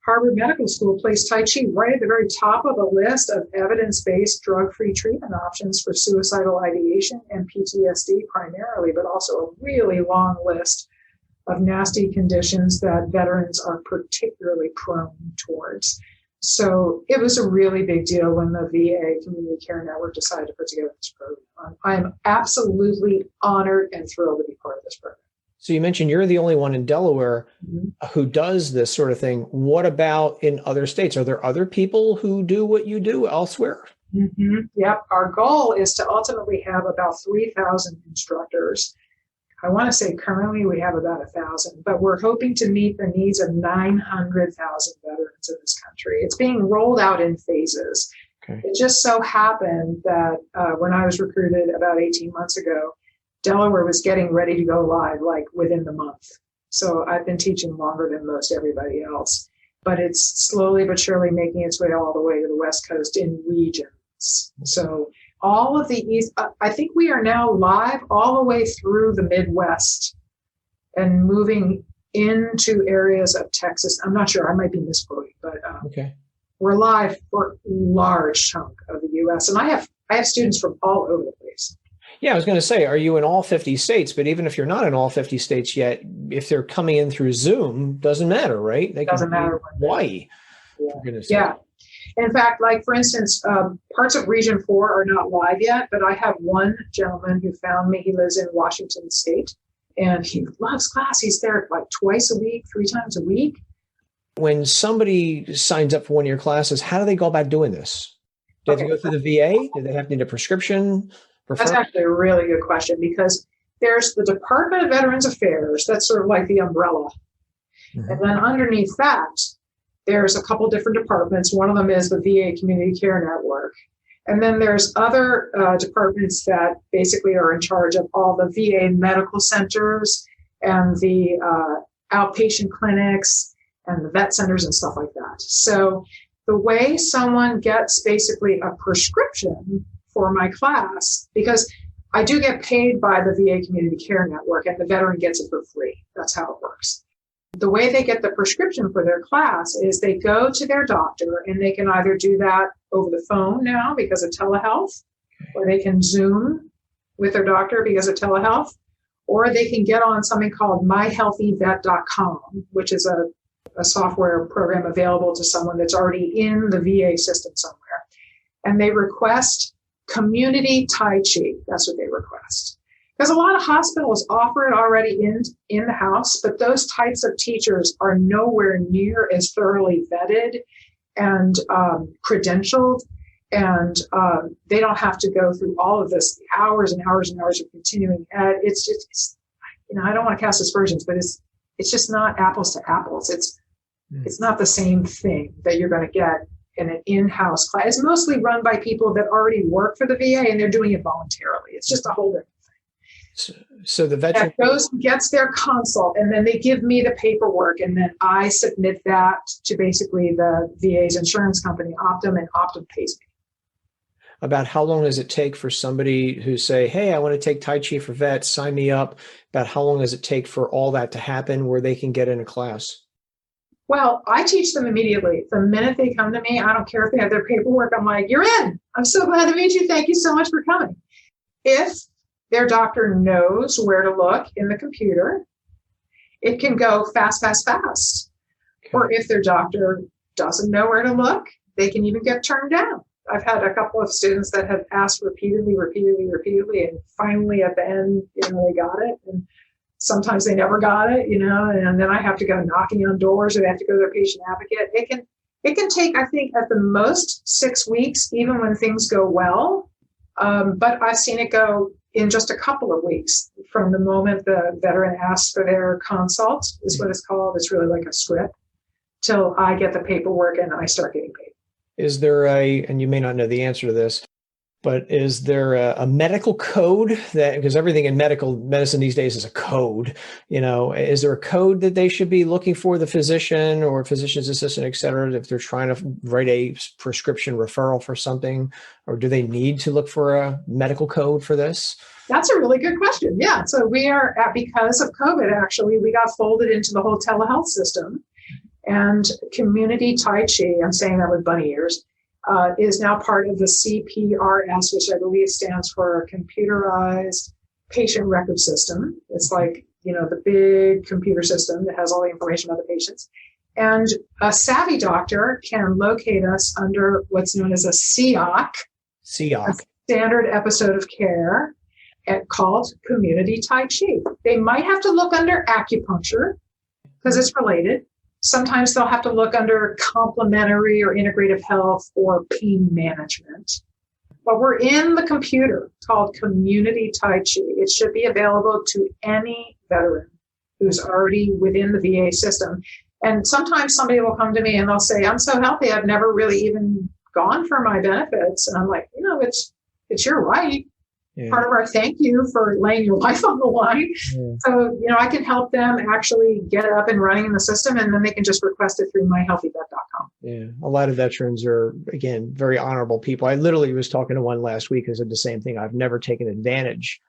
Harvard Medical School placed Tai Chi right at the very top of a list of evidence-based drug-free treatment options for suicidal ideation and PTSD primarily, but also a really long list of nasty conditions that veterans are particularly prone towards. So it was a really big deal when the VA Community Care Network decided to put together this program. I'm absolutely honored and thrilled to be part of this program. So you mentioned you're the only one in Delaware who does this sort of thing. What about in other states? Are there other people who do what you do elsewhere? Yep. Our goal is to ultimately have about 3,000 instructors I want to say currently we have about 1,000, but we're hoping to meet the needs of 900,000 veterans in this country. It's being rolled out in phases. Okay. It just so happened that when I was recruited about 18 months ago, Delaware was getting ready to go live like within the month. So I've been teaching longer than most everybody else, but it's slowly but surely making its way all the way to the West Coast in regions. So all of the East, I think we are now live all the way through the Midwest and moving into areas of Texas. I'm not sure, I might be misquoting, but okay. We're live for a large chunk of the U.S. And I have students from all over the place. Yeah, I was going to say, are you in all 50 states? But even if you're not in all 50 states yet, if they're coming in through Zoom, doesn't matter, right? They doesn't matter. Hawaii. Yeah. In fact, like for instance, parts of Region 4 are not live yet, but I have one gentleman who found me. He lives in Washington State, and he loves class. He's there like twice a week, 3 times a week. When somebody signs up for one of your classes, how do they go about doing this? Do they have to go through the VA? Do they have to need a prescription? That's actually a really good question, because there's the Department of Veterans Affairs. That's sort of like the umbrella. Mm-hmm. And then underneath that, there's a couple different departments. One of them is the VA Community Care Network. And then there's other departments that basically are in charge of all the VA medical centers and the outpatient clinics and the vet centers and stuff like that. So the way someone gets basically a prescription for my class, because I do get paid by the VA Community Care Network and the veteran gets it for free. That's how it works. The way they get the prescription for their class is they go to their doctor, and they can either do that over the phone now because of telehealth, or they can Zoom with their doctor because of telehealth, or they can get on something called myhealthyvet.com, which is a software program available to someone that's already in the VA system somewhere. And they request community Tai Chi. That's what they request. Because a lot of hospitals offer it already in the house, but those types of teachers are nowhere near as thoroughly vetted and credentialed, and they don't have to go through all of this hours and hours and hours of continuing ed. It's just, I don't want to cast aspersions, but it's just not apples to apples. It's not the same thing that you're going to get in an in-house class. It's mostly run by people that already work for the VA, and they're doing it voluntarily. It's just a whole different thing. So the veteran goes and gets their consult, and then they give me the paperwork, and then I submit that to basically the VA's insurance company, Optum, and Optum pays me. About how long does it take for somebody who say, hey, I want to take Tai Chi for vets, sign me up? About how long does it take for all that to happen where they can get in a class? Well, I teach them immediately. The minute they come to me, I don't care if they have their paperwork. I'm like, you're in. I'm so glad to meet you. Thank you so much for coming. If their doctor knows where to look in the computer, it can go fast, fast, fast. Okay. Or if their doctor doesn't know where to look, they can even get turned down. I've had a couple of students that have asked repeatedly, and finally at the end, they got it. And sometimes they never got it, and then I have to go knocking on doors, or they have to go to their patient advocate. It can take, I think, at the most 6 weeks, even when things go well. But I've seen it go in just a couple of weeks from the moment the veteran asks for their consult, is what it's called. It's really like a script, till I get the paperwork and I start getting paid. Is there and you may not know the answer to this, but is there a medical code that, because everything in medical medicine these days is a code, is there a code that they should be looking for, the physician or physician's assistant, et cetera, if they're trying to write a prescription referral for something, or do they need to look for a medical code for this? That's a really good question. Yeah. So we are because of COVID, actually, we got folded into the whole telehealth system, and community Tai Chi, I'm saying that with bunny ears, is now part of the CPRS, which I believe stands for Computerized Patient Record System. It's like, the big computer system that has all the information about the patients. And a savvy doctor can locate us under what's known as a SEOC, a standard episode of care, called Community Tai Chi. They might have to look under acupuncture because it's related. Sometimes they'll have to look under complementary or integrative health or pain management. But we're in the computer. It's called Community Tai Chi. It should be available to any veteran who's already within the VA system. And sometimes somebody will come to me and they'll say, I'm so healthy, I've never really even gone for my benefits. And I'm like, it's your right. Yeah. Part of our thank you for laying your life on the line. Yeah. So, I can help them actually get up and running in the system, and then they can just request it through myhealthyvet.com. Yeah. A lot of veterans are, again, very honorable people. I literally was talking to one last week who said the same thing. I've never taken advantage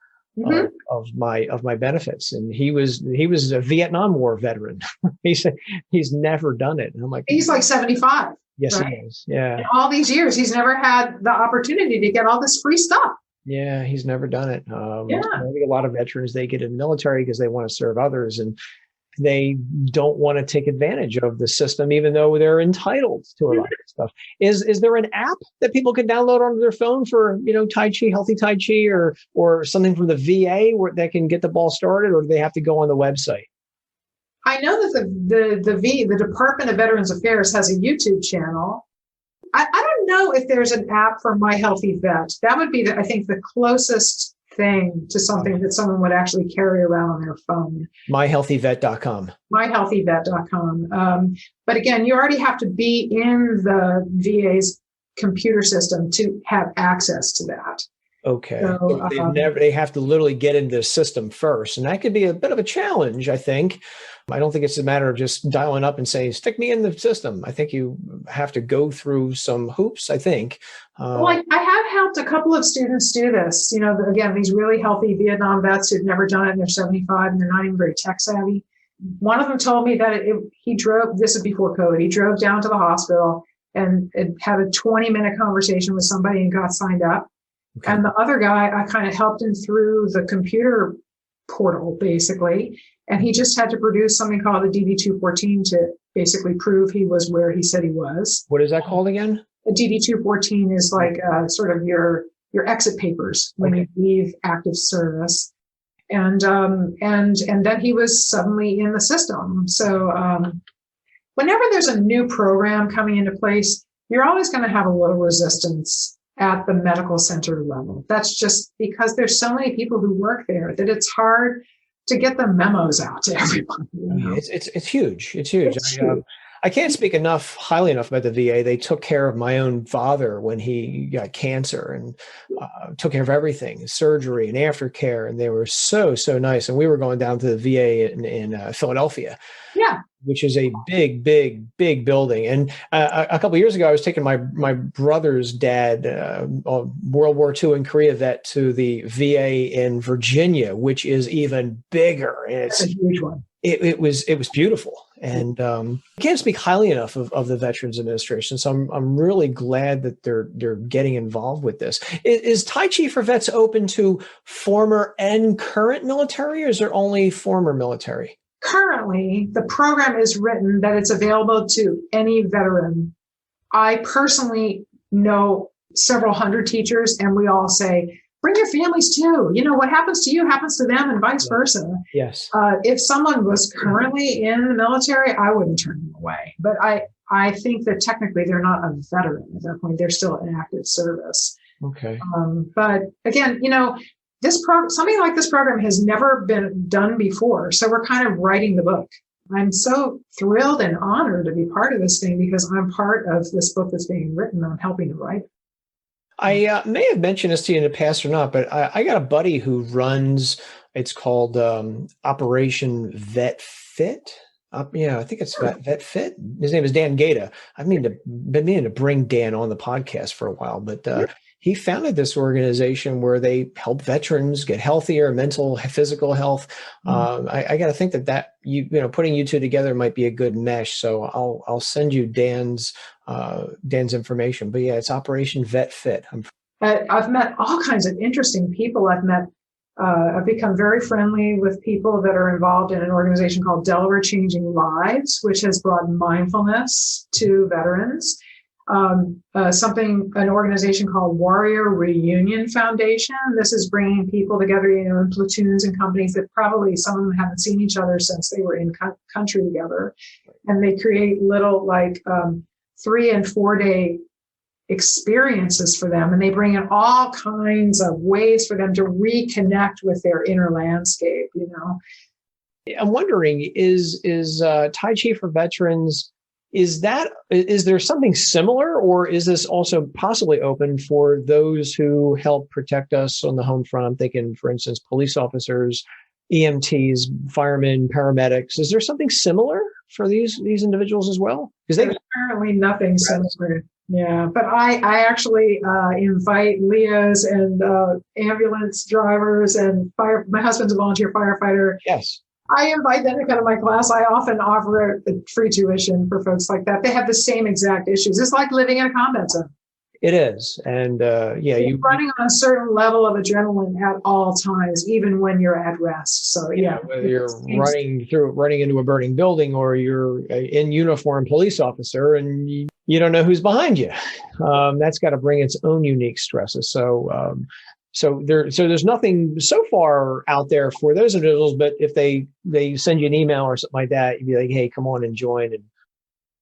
of my benefits. And he was a Vietnam War veteran. He said he's never done it. And I'm like, he's like 75. Yes, right? He is. Yeah. In all these years, he's never had the opportunity to get all this free stuff. Yeah, he's never done it. I think a lot of veterans, they get in the military because they want to serve others, and they don't want to take advantage of the system, even though they're entitled to a lot of stuff. Is there an app that people can download onto their phone for, Tai Chi, healthy Tai Chi, or something from the VA where they can get the ball started, or do they have to go on the website? I know that the Department of Veterans Affairs has a YouTube channel. I don't know if there's an app for My Healthy Vet. That would be, I think, the closest thing to something that someone would actually carry around on their phone. myhealthyvet.com. myhealthyvet.com. But again, you already have to be in the VA's computer system to have access to that. Okay. So they have to literally get into the system first. And that could be a bit of a challenge, I think. I don't think it's a matter of just dialing up and saying, stick me in the system. I think you have to go through some hoops, I think. Well, I have helped a couple of students do this. Again, these really healthy Vietnam vets who've never done it, and they're 75 and they're not even very tech savvy. One of them told me that he drove, this is before COVID, he drove down to the hospital and had a 20-minute conversation with somebody and got signed up. Okay. And the other guy, I kind of helped him through the computer portal, basically. And he just had to produce something called the DD-214 to basically prove he was where he said he was. What is that called again? The DD-214 is like sort of your exit papers when you leave active service. And then he was suddenly in the system. So whenever there's a new program coming into place, you're always going to have a little resistance at the medical center level. That's just because there's so many people who work there that it's hard to get the memos out to everyone. It's huge. It's huge. I can't speak highly enough about the VA. They took care of my own father when he got cancer and took care of everything, surgery and aftercare. And they were so nice. And we were going down to the VA in Philadelphia. Yeah. Which is a big building. And a couple of years ago, I was taking my brother's dad, World War II and Korea vet, to the VA in Virginia, which is even bigger. And it's a huge one. It was beautiful. And I can't speak highly enough of the Veterans Administration. So I'm really glad that they're getting involved with this. Is Tai Chi for Vets open to former and current military, or is there only former military? Currently, the program is written that it's available to any veteran. I personally know several hundred teachers, and we all say, bring your families too. What happens to you happens to them, and vice versa. Yes. If someone was currently in the military, I wouldn't turn them away. But I think that technically they're not a veteran at that point. They're still in active service. Okay. But again, something like this program has never been done before. So we're kind of writing the book. I'm so thrilled and honored to be part of this thing because I'm part of this book that's being written. I'm helping to write it. I may have mentioned this to you in the past or not, but I got a buddy who runs, it's called Operation Vet Fit. I think it's Vet Fit. His name is Dan Gata. I've been meaning to bring Dan on the podcast for a while, but he founded this organization where they help veterans get healthier, mental, physical health. I got to think that putting you two together might be a good mesh. So I'll send you Dan's information. But yeah, it's Operation Vet Fit. I've met all kinds of interesting people. I've become very friendly with people that are involved in an organization called Delaware Changing Lives, which has brought mindfulness to veterans. An organization called Warrior Reunion Foundation. This is bringing people together, in platoons and companies that probably some of them haven't seen each other since they were in country together. And they create little 3 and 4 day experiences for them, and they bring in all kinds of ways for them to reconnect with their inner landscape, you know. I'm wondering, is Tai Chi for veterans, is there something similar, or is this also possibly open for those who help protect us on the home front? I'm thinking, for instance, police officers, EMTs, firemen, paramedics. Is there something similar for these individuals as well? Because there's apparently nothing similar. Yeah, but I actually invite Leos and ambulance drivers and my husband's a volunteer firefighter. Yes. I invite them to come to my class. I often offer a free tuition for folks like that. They have the same exact issues. It's like living in a combat zone. It is. And you're running on a certain level of adrenaline at all times, even when you're at rest. So whether you're running into a burning building, or you're in uniform police officer and you don't know who's behind you, that's got to bring its own unique stresses. So there's nothing so far out there for those individuals, but if they send you an email or something like that, you'd be like, hey, come on and join. And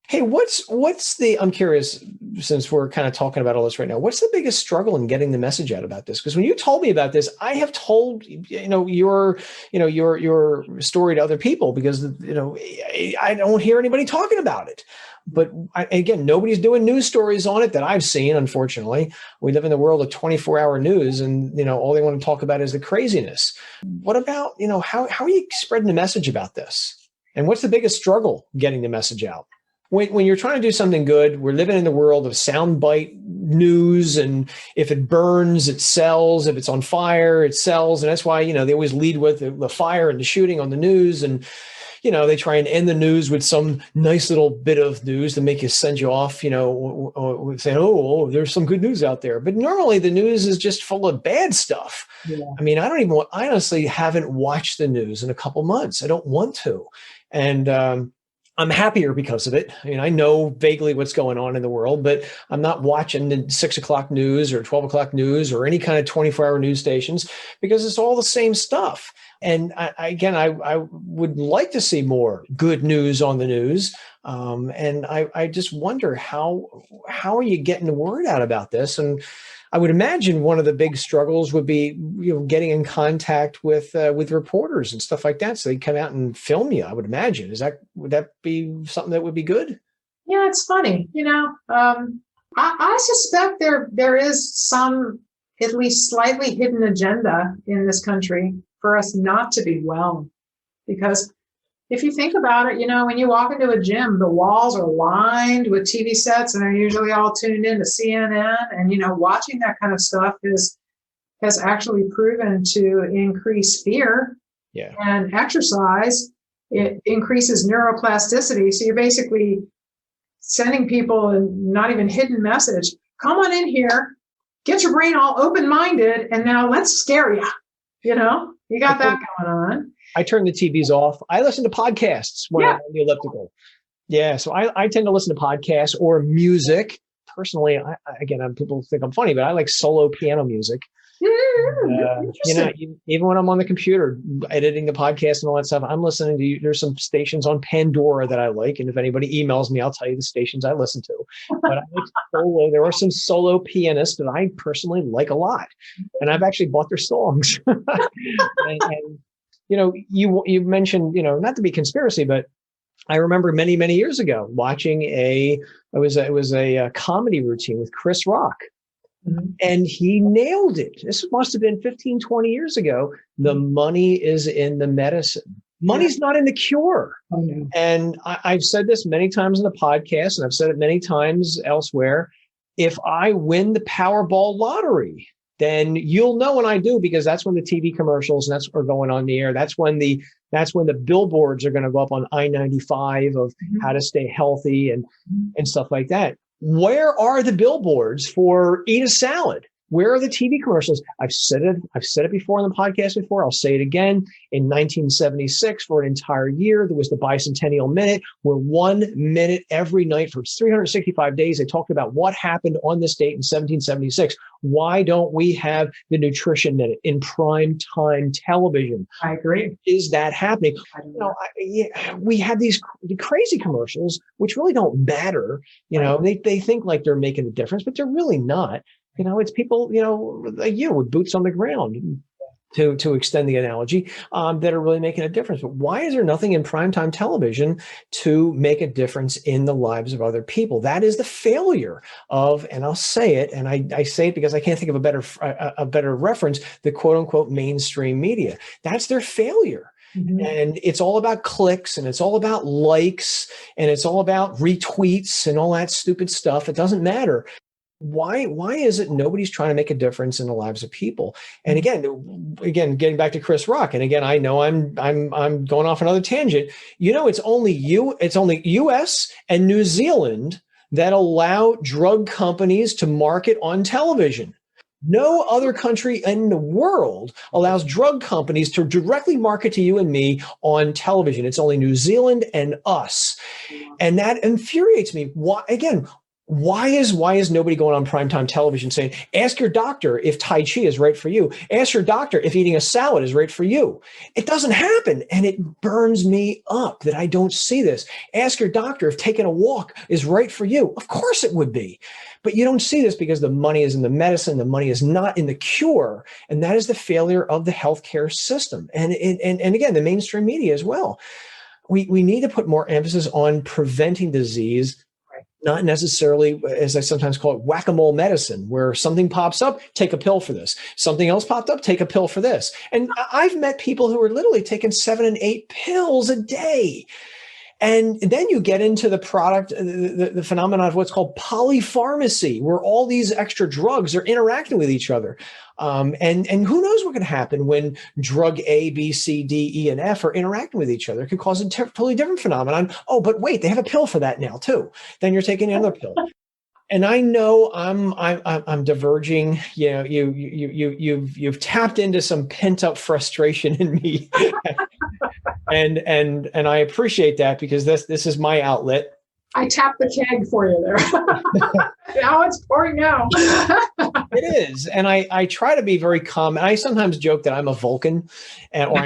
hey, I'm curious, since we're kind of talking about all this right now, what's the biggest struggle in getting the message out about this? Because when you told me about this, I have told, your story to other people, because, I don't hear anybody talking about it. But again, nobody's doing news stories on it that I've seen, unfortunately. We live in the world of 24-hour news, and, all they want to talk about is the craziness. What about, how are you spreading the message about this? And what's the biggest struggle getting the message out? When you're trying to do something good, we're living in the world of soundbite news, and if it burns, it sells. If it's on fire, it sells. And that's why, they always lead with the fire and the shooting on the news. And, they try and end the news with some nice little bit of news to make you send you off, saying, oh, there's some good news out there. But normally the news is just full of bad stuff. Yeah. I mean, I honestly haven't watched the news in a couple months. I don't want to. And, I'm happier because of it. I mean, I know vaguely what's going on in the world, but I'm not watching the 6 o'clock news or 12 o'clock news or any kind of 24-hour news stations, because it's all the same stuff. And I would like to see more good news on the news. And I just wonder how are you getting the word out about this? And I would imagine one of the big struggles would be, getting in contact with reporters and stuff like that, so they come out and film you. I would imagine. Would that be something that would be good? Yeah, it's funny. I suspect there is some, at least slightly hidden agenda in this country for us not to be well, because if you think about it, when you walk into a gym, the walls are lined with TV sets, and they're usually all tuned in to CNN. And, watching that kind of stuff has actually proven to increase fear. Yeah. And exercise, it increases neuroplasticity. So you're basically sending people a not even hidden message. Come on in here, get your brain all open-minded, and now let's scare you. You got that going on. I turn the TVs off. I listen to podcasts when I'm on the elliptical. Yeah, so I tend to listen to podcasts or music. Personally, people think I'm funny, but I like solo piano music. Even when I'm on the computer editing the podcast and all that stuff, I'm listening to. There's some stations on Pandora that I like, and if anybody emails me, I'll tell you the stations I listen to. But I like solo. There are some solo pianists that I personally like a lot, and I've actually bought their songs. and you mentioned, not to be conspiracy, but I remember many, many years ago watching it was a comedy routine with Chris Rock. Mm-hmm. And he nailed it. This must have been 15, 20 years ago. The money is in the medicine. Money's not in the cure. Oh, no. And I've said this many times in the podcast, and I've said it many times elsewhere. If I win the Powerball lottery, then you'll know when I do, because that's when the TV commercials are going on the air. That's when the billboards are going to go up on I-95 of how to stay healthy and stuff like that. Where are the billboards for eat a salad? Where are the TV commercials? I've said it before on the podcast before. I'll say it again. In 1976, for an entire year, there was the Bicentennial Minute, where 1 minute every night for 365 days, they talked about what happened on this date in 1776. Why don't we have the Nutrition Minute in prime time television? I agree. Is that happening? We have these crazy commercials, which really don't matter. They think like they're making a difference, but they're really not. It's people, like you with boots on the ground, to extend the analogy, that are really making a difference. But why is there nothing in primetime television to make a difference in the lives of other people? That is the failure of, and I'll say it, and I say it because I can't think of a better reference, the quote unquote mainstream media. That's their failure. Mm-hmm. And it's all about clicks, and it's all about likes, and it's all about retweets and all that stupid stuff. It doesn't matter. Why is it nobody's trying to make a difference in the lives of people? And again, getting back to Chris Rock, and again, I know I'm going off another tangent. It's only US and New Zealand that allow drug companies to market on television. No other country in the world allows drug companies to directly market to you and me on television. It's only New Zealand and us. And that infuriates me. Why is nobody going on primetime television saying, ask your doctor if Tai Chi is right for you. Ask your doctor if eating a salad is right for you. It doesn't happen. And it burns me up that I don't see this. Ask your doctor if taking a walk is right for you. Of course it would be. But you don't see this because the money is in the medicine. The money is not in the cure. And that is the failure of the healthcare system. And again, the mainstream media as well. We need to put more emphasis on preventing disease, not necessarily, as I sometimes call it, whack-a-mole medicine, where something pops up, take a pill for this. Something else popped up, take a pill for this. And I've met people who are literally taking 7 and 8 pills a day. And then you get into the product, the phenomenon of what's called polypharmacy, where all these extra drugs are interacting with each other. And who knows what can happen when drug A, B, C, D, E, and F are interacting with each other. It could cause a totally different phenomenon. Oh, but wait, they have a pill for that now too. Then you're taking another pill. And I know I'm diverging. You've tapped into some pent up frustration in me, and I appreciate that, because this is my outlet. I tapped the keg for you there. Now it's pouring out. It is. And I try to be very calm. And I sometimes joke that I'm a Vulcan, or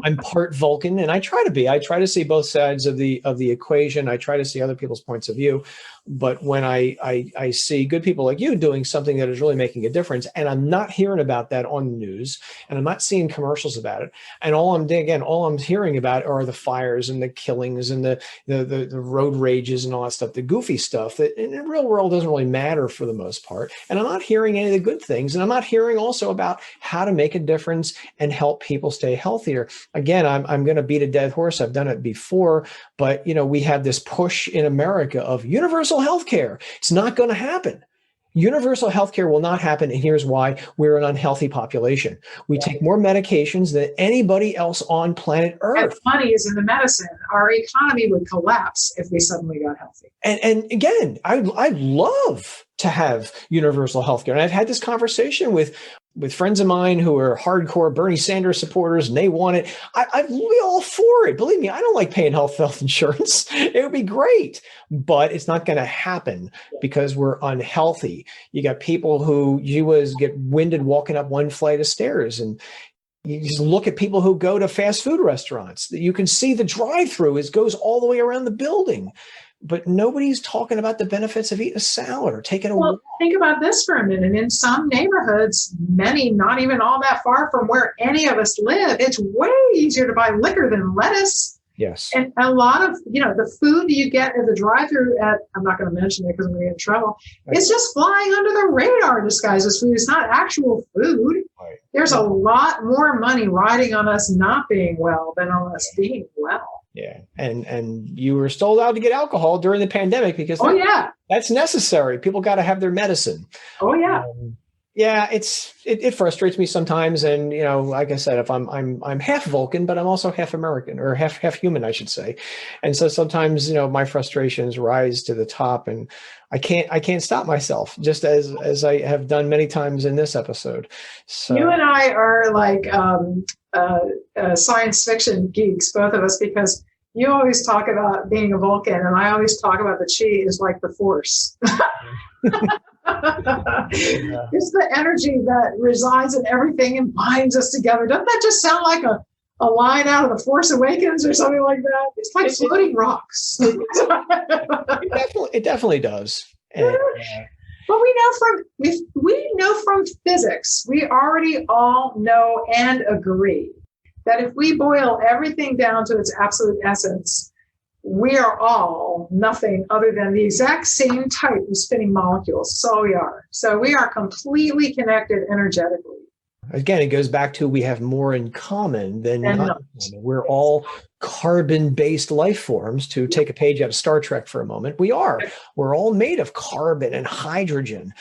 I'm part Vulcan. And I try to see both sides of the equation. I try to see other people's points of view. But when I see good people like you doing something that is really making a difference, and I'm not hearing about that on the news, and I'm not seeing commercials about it, and all I'm hearing about are the fires and the killings and the road rages and all that stuff, the goofy stuff that in the real world doesn't really matter for the most part. And I'm not hearing any of the good things, and I'm not hearing also about how to make a difference and help people stay healthier. Again, I'm going to beat a dead horse. I've done it before, but we have this push in America of universal healthcare. It's not going to happen. Universal healthcare will not happen. And here's why: we're an unhealthy population. We take more medications than anybody else on planet Earth. And money is in the medicine. Our economy would collapse if we suddenly got healthy. And again, I'd love to have universal healthcare. And I've had this conversation with friends of mine who are hardcore Bernie Sanders supporters, and they want it. I'd be all for it. Believe me, I don't like paying health insurance. It would be great, but it's not going to happen because we're unhealthy. You got people who get winded walking up one flight of stairs, and you just look at people who go to fast food restaurants. You can see the drive-through goes all the way around the building. But nobody's talking about the benefits of eating a salad or taking a walk. Think about this for a minute. In some neighborhoods, many, not even all that far from where any of us live, it's way easier to buy liquor than lettuce. Yes. And a lot of, the food you get at the drive-through I'm not going to mention it because I'm going to get in trouble. Right. It's just flying under the radar disguised as food. It's not actual food. Right. There's a lot more money riding on us not being well than on us being well. Yeah. And you were still allowed to get alcohol during the pandemic because that's necessary. People got to have their medicine. Oh, yeah. Yeah, it frustrates me sometimes, and like I said, if I'm half Vulcan, but I'm also half American, or half human, I should say, and so sometimes my frustrations rise to the top, and I can't stop myself, just as I have done many times in this episode. You So and I are like science fiction geeks, both of us, because you always talk about being a Vulcan, and I always talk about the chi is like the force. yeah. It's the energy that resides in everything and binds us together. Doesn't that just sound like a line out of The Force Awakens or something like that? It's like floating rocks. It definitely does. And, But we know from physics, we already all know and agree that if we boil everything down to its absolute essence, we are all nothing other than the exact same type of spinning molecules. So we are. So we are completely connected energetically. again, it goes back to we have more in common than And not. We're all carbon-based life forms, to take a page out of Star Trek for a moment. We're all made of carbon and hydrogen.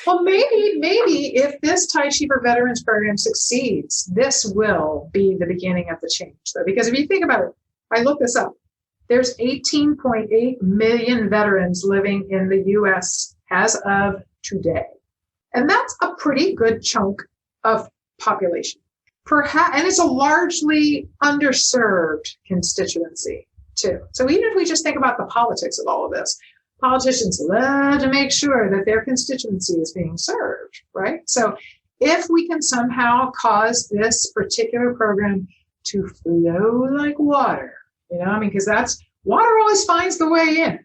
well, maybe if this Tai Chi for Veterans program succeeds, this will be the beginning of the change, though. Because if you think about it, I looked this up. There's 18.8 million veterans living in the U.S. as of today. And that's a pretty good chunk of population. Perhaps, and it's a largely underserved constituency, too. So even if we just think about the politics of all of this, politicians love to make sure that their constituency is being served, right? So if we can somehow cause this particular program to flow like water, because that's water always finds the way in.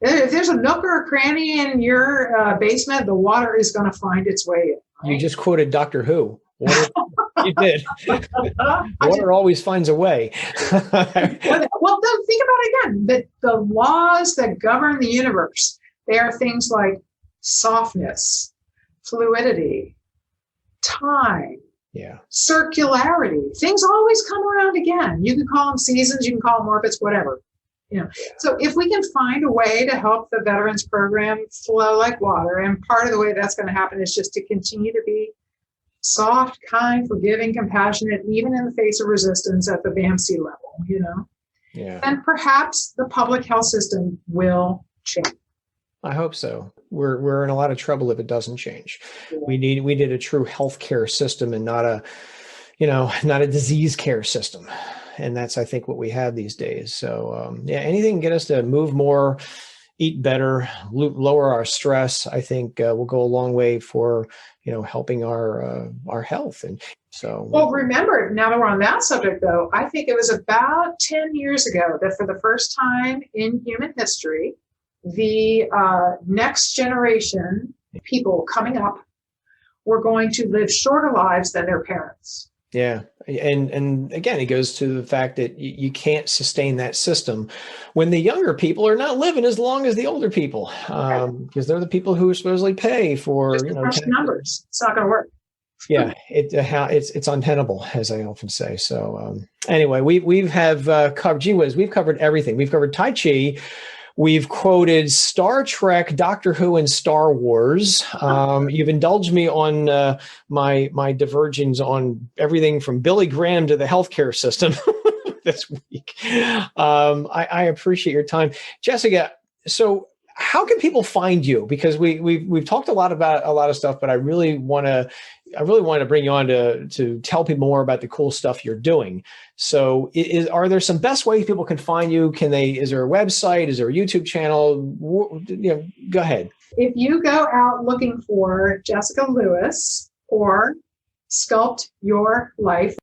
If there's a nook or a cranny in your basement, the water is going to find its way in. Right? You just quoted Doctor Who. You did. Water always finds a way. Well, then think about it again. The laws that govern the universe, they are things like softness, fluidity, time, circularity. Things always come around again. You can call them seasons, you can call them orbits, whatever. So if we can find a way to help the veterans program flow like water, and part of the way that's going to happen is just to continue to be soft, kind, forgiving, compassionate, even in the face of resistance at the VAMC level, and perhaps the public health system will change. I hope so. We're in a lot of trouble if it doesn't change. Yeah. We need a true healthcare system, and not a disease care system. And that's, I think, what we have these days. So anything can get us to move more, eat better, lower our stress, I think will go a long way for helping our health. And so, well, remember, now that we're on that subject, though, I think it was about 10 years ago that for the first time in human history, the next generation people coming up were going to live shorter lives than their parents. Yeah. And again, it goes to the fact that you can't sustain that system when the younger people are not living as long as the older people, because they're the people who supposedly pay for, numbers. It's not going to work. Yeah, it's untenable, as I often say. So anyway, we've covered, gee whiz, we've covered everything. We've covered Tai Chi. We've quoted Star Trek, Doctor Who, and Star Wars. You've indulged me on my divergence on everything from Billy Graham to the healthcare system this week. I appreciate your time, Jessica. So, how can people find you? Because we've talked a lot about a lot of stuff, but I really want to bring you on to tell people more about the cool stuff you're doing. So are there some best ways people can find you? Is there a website? Is there a YouTube channel? Go ahead. If you go out looking for Jessica Lewis or Sculpt Your Life,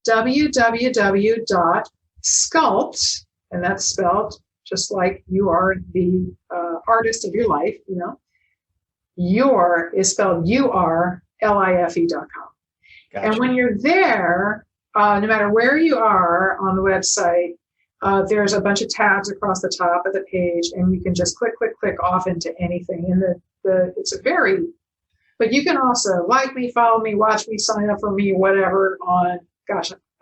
www.sculpt, and that's spelled just like you are the artist of your life, your is spelled URLIFE.com. Gotcha. And when you're there, no matter where you are on the website, there's a bunch of tabs across the top of the page, and you can just click off into anything. And but you can also like me, follow me, watch me, sign up for me, whatever on,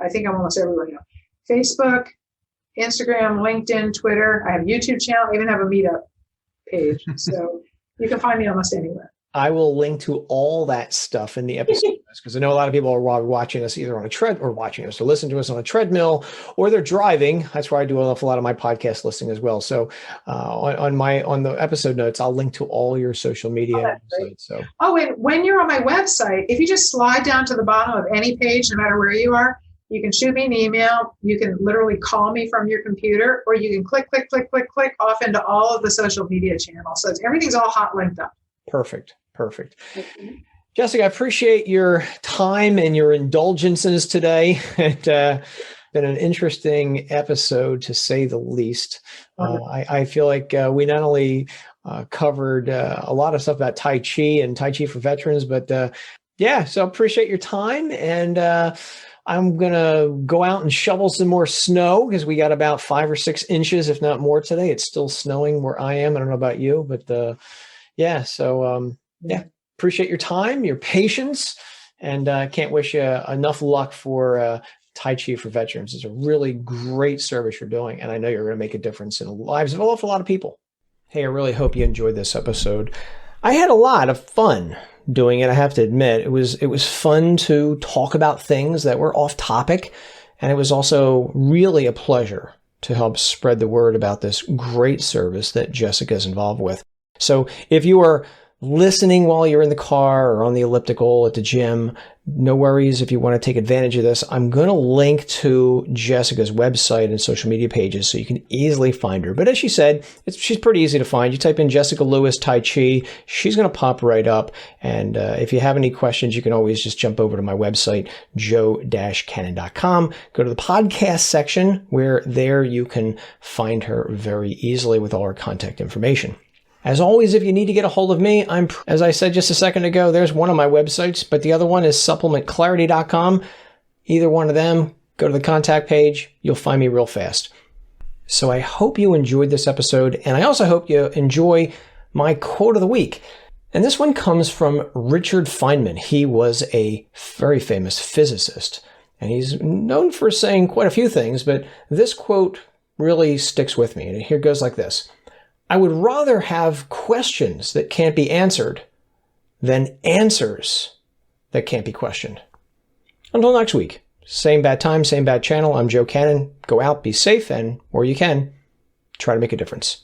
I think I'm almost everywhere now. Facebook, Instagram, LinkedIn, Twitter. I have a YouTube channel. I even have a meetup page. So you can find me almost anywhere. I will link to all that stuff in the episode because I know a lot of people are watching us either on a or listen to us on a treadmill, or they're driving. That's where I do an awful lot of my podcast listening as well. So on the episode notes, I'll link to all your social Oh, media that's great. sites. So Oh, and when you're on my website, if you just slide down to the bottom of any page, no matter where you are, you can shoot me an email. You can literally call me from your computer, or you can click off into all of the social media channels. So everything's all hot linked up. perfect. Jessica, I appreciate your time and your indulgences today. It's been an interesting episode, to say the least. I feel like we not only covered a lot of stuff about Tai Chi and Tai Chi for veterans, but so appreciate your time. And I'm going to go out and shovel some more snow because we got about 5 or 6 inches, if not more today. It's still snowing where I am. I don't know about you, but appreciate your time, your patience, and can't wish you enough luck for Tai Chi for veterans. It's a really great service you're doing, and I know you're going to make a difference in the lives of an awful lot of people. Hey, I really hope you enjoyed this episode. I had a lot of fun doing it, I have to admit. It was fun to talk about things that were off topic, and it was also really a pleasure to help spread the word about this great service that Jessica is involved with. So if you are listening while you're in the car or on the elliptical at the gym, no worries if you want to take advantage of this. I'm going to link to Jessica's website and social media pages so you can easily find her. But as she said, she's pretty easy to find. You type in Jessica Lewis Tai Chi, she's going to pop right up. And if you have any questions, you can always just jump over to my website, joe-cannon.com. Go to the podcast section, where there you can find her very easily with all her contact information. As always, if you need to get a hold of me, as I said just a second ago, there's one of my websites, but the other one is supplementclarity.com. Either one of them, go to the contact page. You'll find me real fast. So I hope you enjoyed this episode, and I also hope you enjoy my quote of the week. And this one comes from Richard Feynman. He was a very famous physicist, and he's known for saying quite a few things, but this quote really sticks with me. And here goes like this. I would rather have questions that can't be answered than answers that can't be questioned. Until next week, same bad time, same bad channel. I'm Joe Cannon. Go out, be safe, and where you can, try to make a difference.